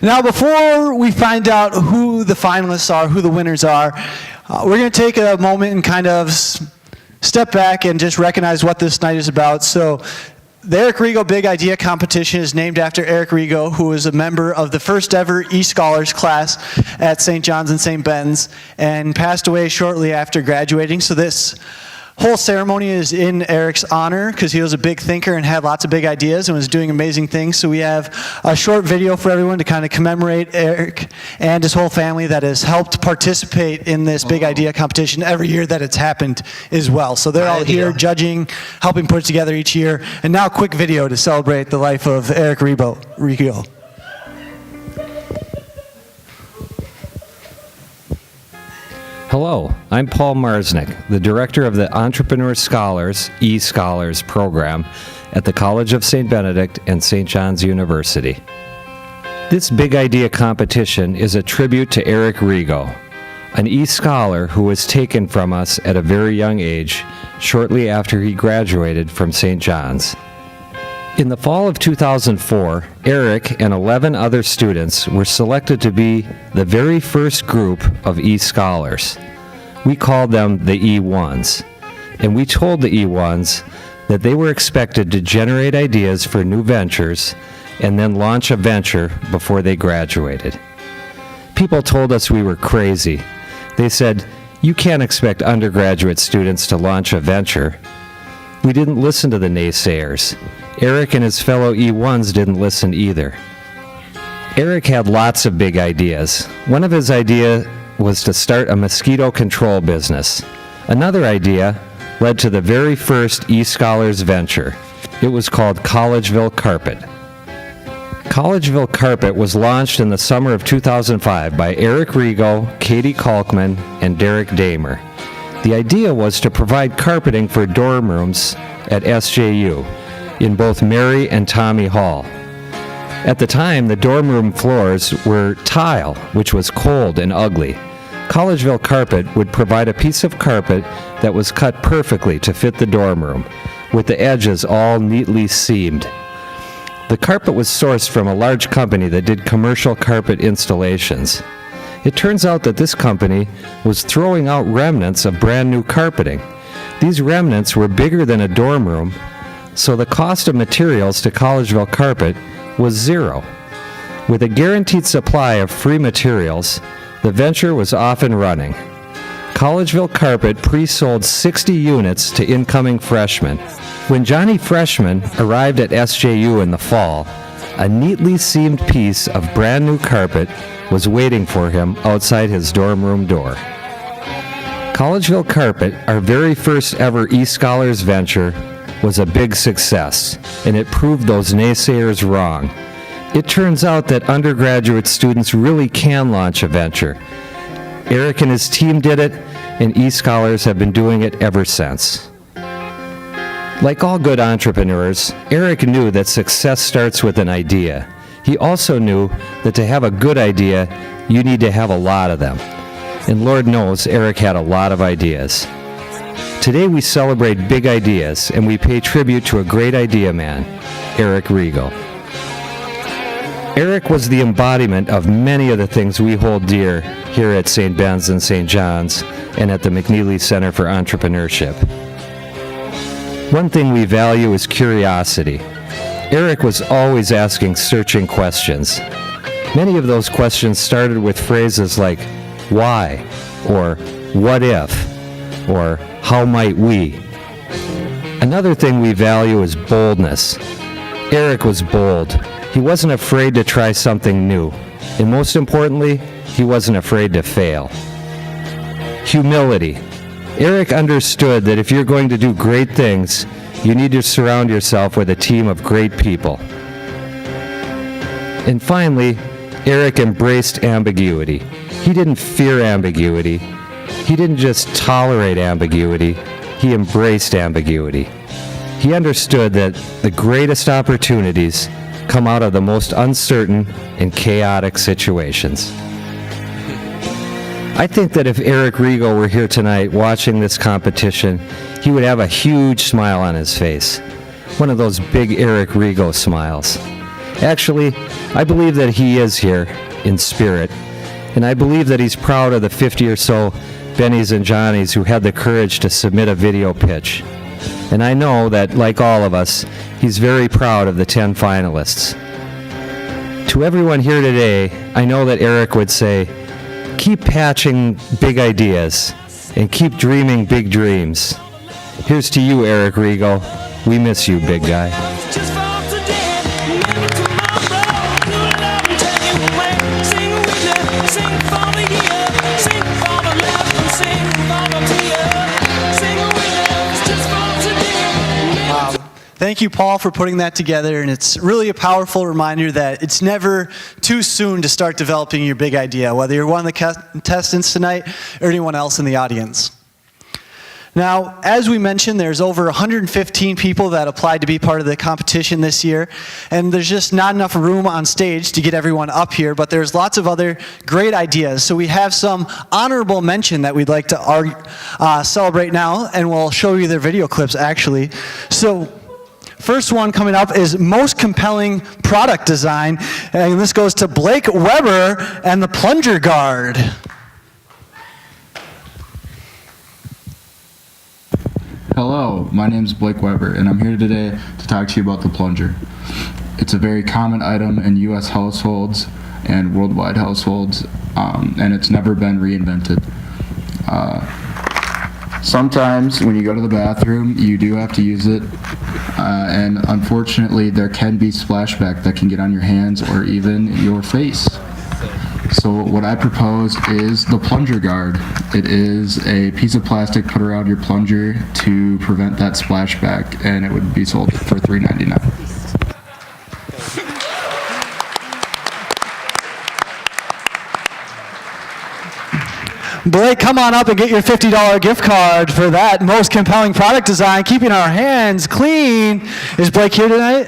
Now, before we find out who the finalists are, who the winners are, we're going to take a moment and kind of step back and just recognize what this night is about. So, the Eric Rigo Big Idea Competition is named after Eric Rigo, who was a member of the first ever E-Scholars class at St. John's and St. Ben's and passed away shortly after graduating. So this whole ceremony is in Eric's honor because he was a big thinker and had lots of big ideas and was doing amazing things. So we have a short video for everyone to kind of commemorate Eric and his whole family that has helped participate in this big idea competition every year that it's happened as well. So they're all here judging, helping put it together each year. And now a quick video to celebrate the life of Eric Rigo. Hello, I'm Paul Marsnick, the director of the Entrepreneur Scholars, eScholars program at the College of St. Benedict and St. John's University. This big idea competition is a tribute to Eric Rigo, an eScholar who was taken from us at a very young age, shortly after he graduated from St. John's. In the fall of 2004, Eric and 11 other students were selected to be the very first group of eScholars. We called them the E1s, and we told the E1s that they were expected to generate ideas for new ventures and then launch a venture before they graduated. People told us we were crazy. They said, "You can't expect undergraduate students to launch a venture." We didn't listen to the naysayers. Eric and his fellow E1s didn't listen either. Eric had lots of big ideas. One of his ideas was to start a mosquito control business. Another idea led to the very first eScholars venture. It was called Collegeville Carpet. Collegeville Carpet was launched in the summer of 2005 by Eric Rigo, Katie Kalkman, and Derek Damer. The idea was to provide carpeting for dorm rooms at SJU in both Mary and Tommy Hall. At the time, the dorm room floors were tile, which was cold and ugly. Collegeville Carpet would provide a piece of carpet that was cut perfectly to fit the dorm room, with the edges all neatly seamed. The carpet was sourced from a large company that did commercial carpet installations. It turns out that this company was throwing out remnants of brand new carpeting. These remnants were bigger than a dorm room, so the cost of materials to Collegeville Carpet was zero. With a guaranteed supply of free materials, the venture was off and running. Collegeville Carpet pre-sold 60 units to incoming freshmen. When Johnny Freshman arrived at SJU in the fall, a neatly seamed piece of brand new carpet was waiting for him outside his dorm room door. Collegeville Carpet, our very first ever eScholars venture, was a big success, and it proved those naysayers wrong. It turns out that undergraduate students really can launch a venture. Eric and his team did it, and eScholars have been doing it ever since. Like all good entrepreneurs, Eric knew that success starts with an idea. He also knew that to have a good idea, you need to have a lot of them. And Lord knows Eric had a lot of ideas. Today we celebrate big ideas, and we pay tribute to a great idea man, Eric Rigo. Eric was the embodiment of many of the things we hold dear here at St. Ben's and St. John's and at the McNeely Center for Entrepreneurship. One thing we value is curiosity. Eric was always asking searching questions. Many of those questions started with phrases like, why, or what if, or how might we? Another thing we value is boldness. Eric was bold. He wasn't afraid to try something new. And most importantly, he wasn't afraid to fail. Humility. Eric understood that if you're going to do great things, you need to surround yourself with a team of great people. And finally, Eric embraced ambiguity. He didn't fear ambiguity. He didn't just tolerate ambiguity, he embraced ambiguity. He understood that the greatest opportunities come out of the most uncertain and chaotic situations. I think that if Eric Rigo were here tonight watching this competition, he would have a huge smile on his face. One of those big Eric Rigo smiles. Actually, I believe that he is here in spirit, and I believe that he's proud of the 50 or so Bennies and Johnnies who had the courage to submit a video pitch. And I know that, like all of us, he's very proud of the 10 finalists. To everyone here today, I know that Eric would say, keep hatching big ideas and keep dreaming big dreams. Here's to you, Eric Rigo. We miss you, big guy. Thank you, Paul, for putting that together, and it's really a powerful reminder that it's never too soon to start developing your big idea, whether you're one of the contestants tonight or anyone else in the audience. Now, as we mentioned, there's over 115 people that applied to be part of the competition this year, and there's just not enough room on stage to get everyone up here, but there's lots of other great ideas. So we have some honorable mention that we'd like to celebrate now, and we'll show you their video clips, actually. So, first one coming up is most compelling product design, and this goes to Blake Weber and the Plunger Guard. Hello, my name is Blake Weber, and I'm here today to talk to you about the plunger. It's a very common item in U.S. households and worldwide households, and it's never been reinvented. Sometimes when you go to the bathroom, you do have to use it, and unfortunately there can be splashback that can get on your hands or even your face. So what I propose is the Plunger Guard. It is a piece of plastic put around your plunger to prevent that splashback, and it would be sold for $3.99. Blake, come on up and get your $50 gift card for that most compelling product design, keeping our hands clean. Is Blake here tonight?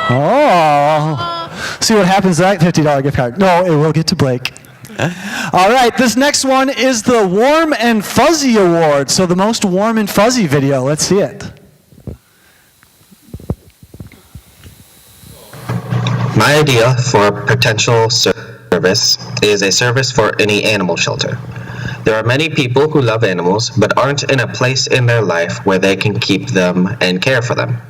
Oh. See what happens to that $50 gift card. No, it will get to Blake. All right, this next one is the Warm and Fuzzy Award. So the most warm and fuzzy video. Let's see it. My idea for a potential service is a service for any animal shelter. There are many people who love animals but aren't in a place in their life where they can keep them and care for them.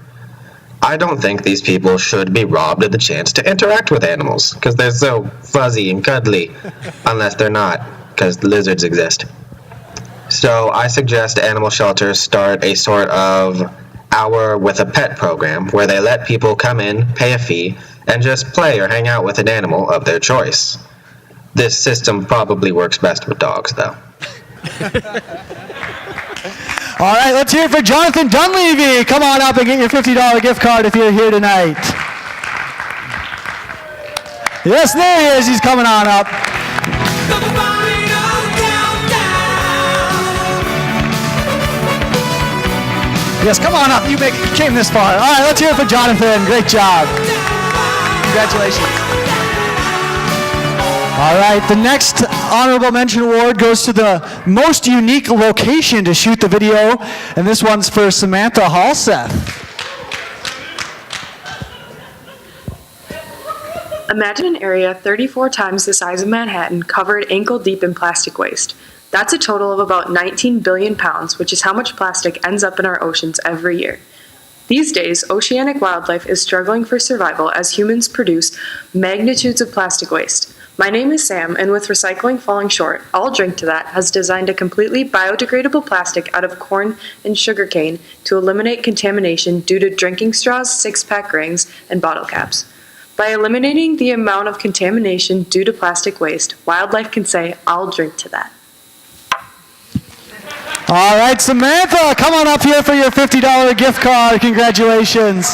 I don't think these people should be robbed of the chance to interact with animals because they're so fuzzy and cuddly, unless they're not, because lizards exist. So I suggest animal shelters start a sort of Hour with a Pet program where they let people come in, pay a fee, and just play or hang out with an animal of their choice. This system probably works best with dogs, though. All right, let's hear it for Jonathan Dunleavy. Come on up and get your $50 gift card if you're here tonight. Yes, there he is. He's coming on up. Yes, come on up. You came this far. All right, let's hear it for Jonathan. Great job. Congratulations. All right, the next honorable mention award goes to the most unique location to shoot the video, and this one's for Samantha Halseth. Imagine an area 34 times the size of Manhattan covered ankle deep in plastic waste. That's a total of about 19 billion pounds, which is how much plastic ends up in our oceans every year. These days, oceanic wildlife is struggling for survival as humans produce magnitudes of plastic waste. My name is Sam, and with recycling falling short, I'll Drink to That has designed a completely biodegradable plastic out of corn and sugarcane to eliminate contamination due to drinking straws, six-pack rings, and bottle caps. By eliminating the amount of contamination due to plastic waste, wildlife can say, I'll drink to that. All right, Samantha, come on up here for your $50 gift card. Congratulations.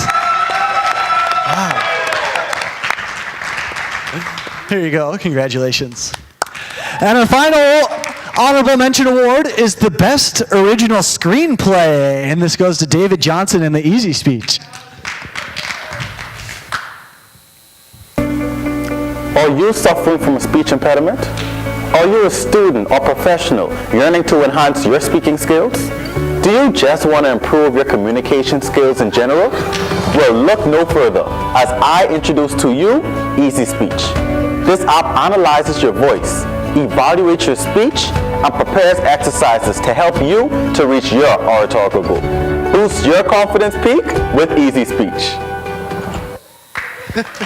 Wow. Here you go. Congratulations. And our final honorable mention award is the Best Original Screenplay. And this goes to David Johnson in The Easy Speech. Are you suffering from a speech impediment? Are you a student or professional yearning to enhance your speaking skills? Do you just want to improve your communication skills in general? Well, look no further as I introduce to you Easy Speech. This app analyzes your voice, evaluates your speech, and prepares exercises to help you to reach your oratorical goal. Boost your confidence peak with Easy Speech.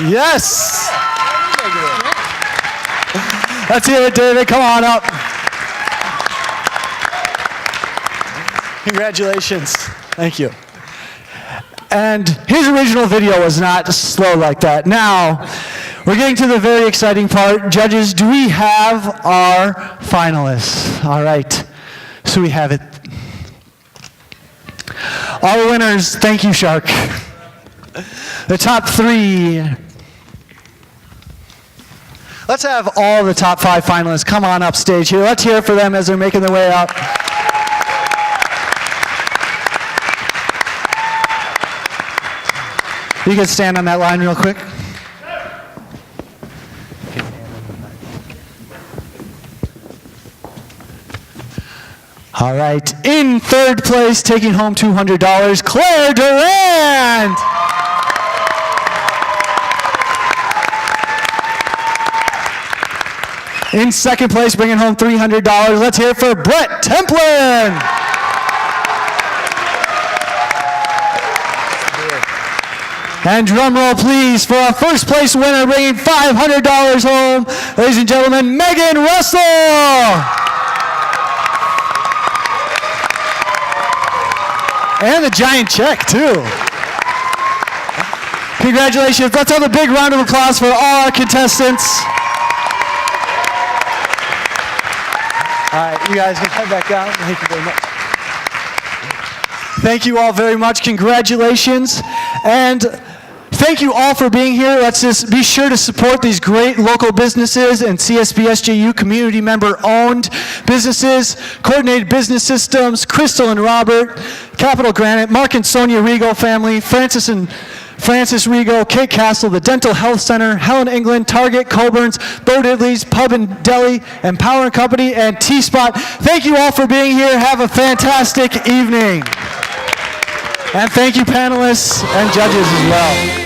Yes! Let's hear it, David. Come on up. Congratulations. Thank you. And his original video was not slow like that. Now, we're getting to the very exciting part. Judges, do we have our finalists? All right. So we have it. Our winners, thank you, Shark. The top 3. Let's have all the top 5 finalists come on up stage here. Let's hear it for them as they're making their way up. You can stand on that line real quick. All right, in third place, taking home $200, Claire Durand. In second place, bringing home $300, let's hear it for Brett Templin. And drum roll, please, for our first place winner, bringing $500 home, ladies and gentlemen, Megan Russell. And a giant check, too. Congratulations. Let's have a big round of applause for all our contestants. All right, you guys can head back down. Thank you very much. Thank you all very much. Congratulations. And thank you all for being here. Let's just be sure to support these great local businesses and CSB SJU community member owned businesses, Coordinated Business Systems, Crystal and Robert, Capital Granite, Mark and Sonia Rigo family, Francis and Francis Rigo, Kate Castle, the Dental Health Center, Helen England, Target, Coburn's, Bo Diddley's, Pub and Deli, and Power and Company, and T-Spot. Thank you all for being here. Have a fantastic evening. And thank you, panelists and judges as well.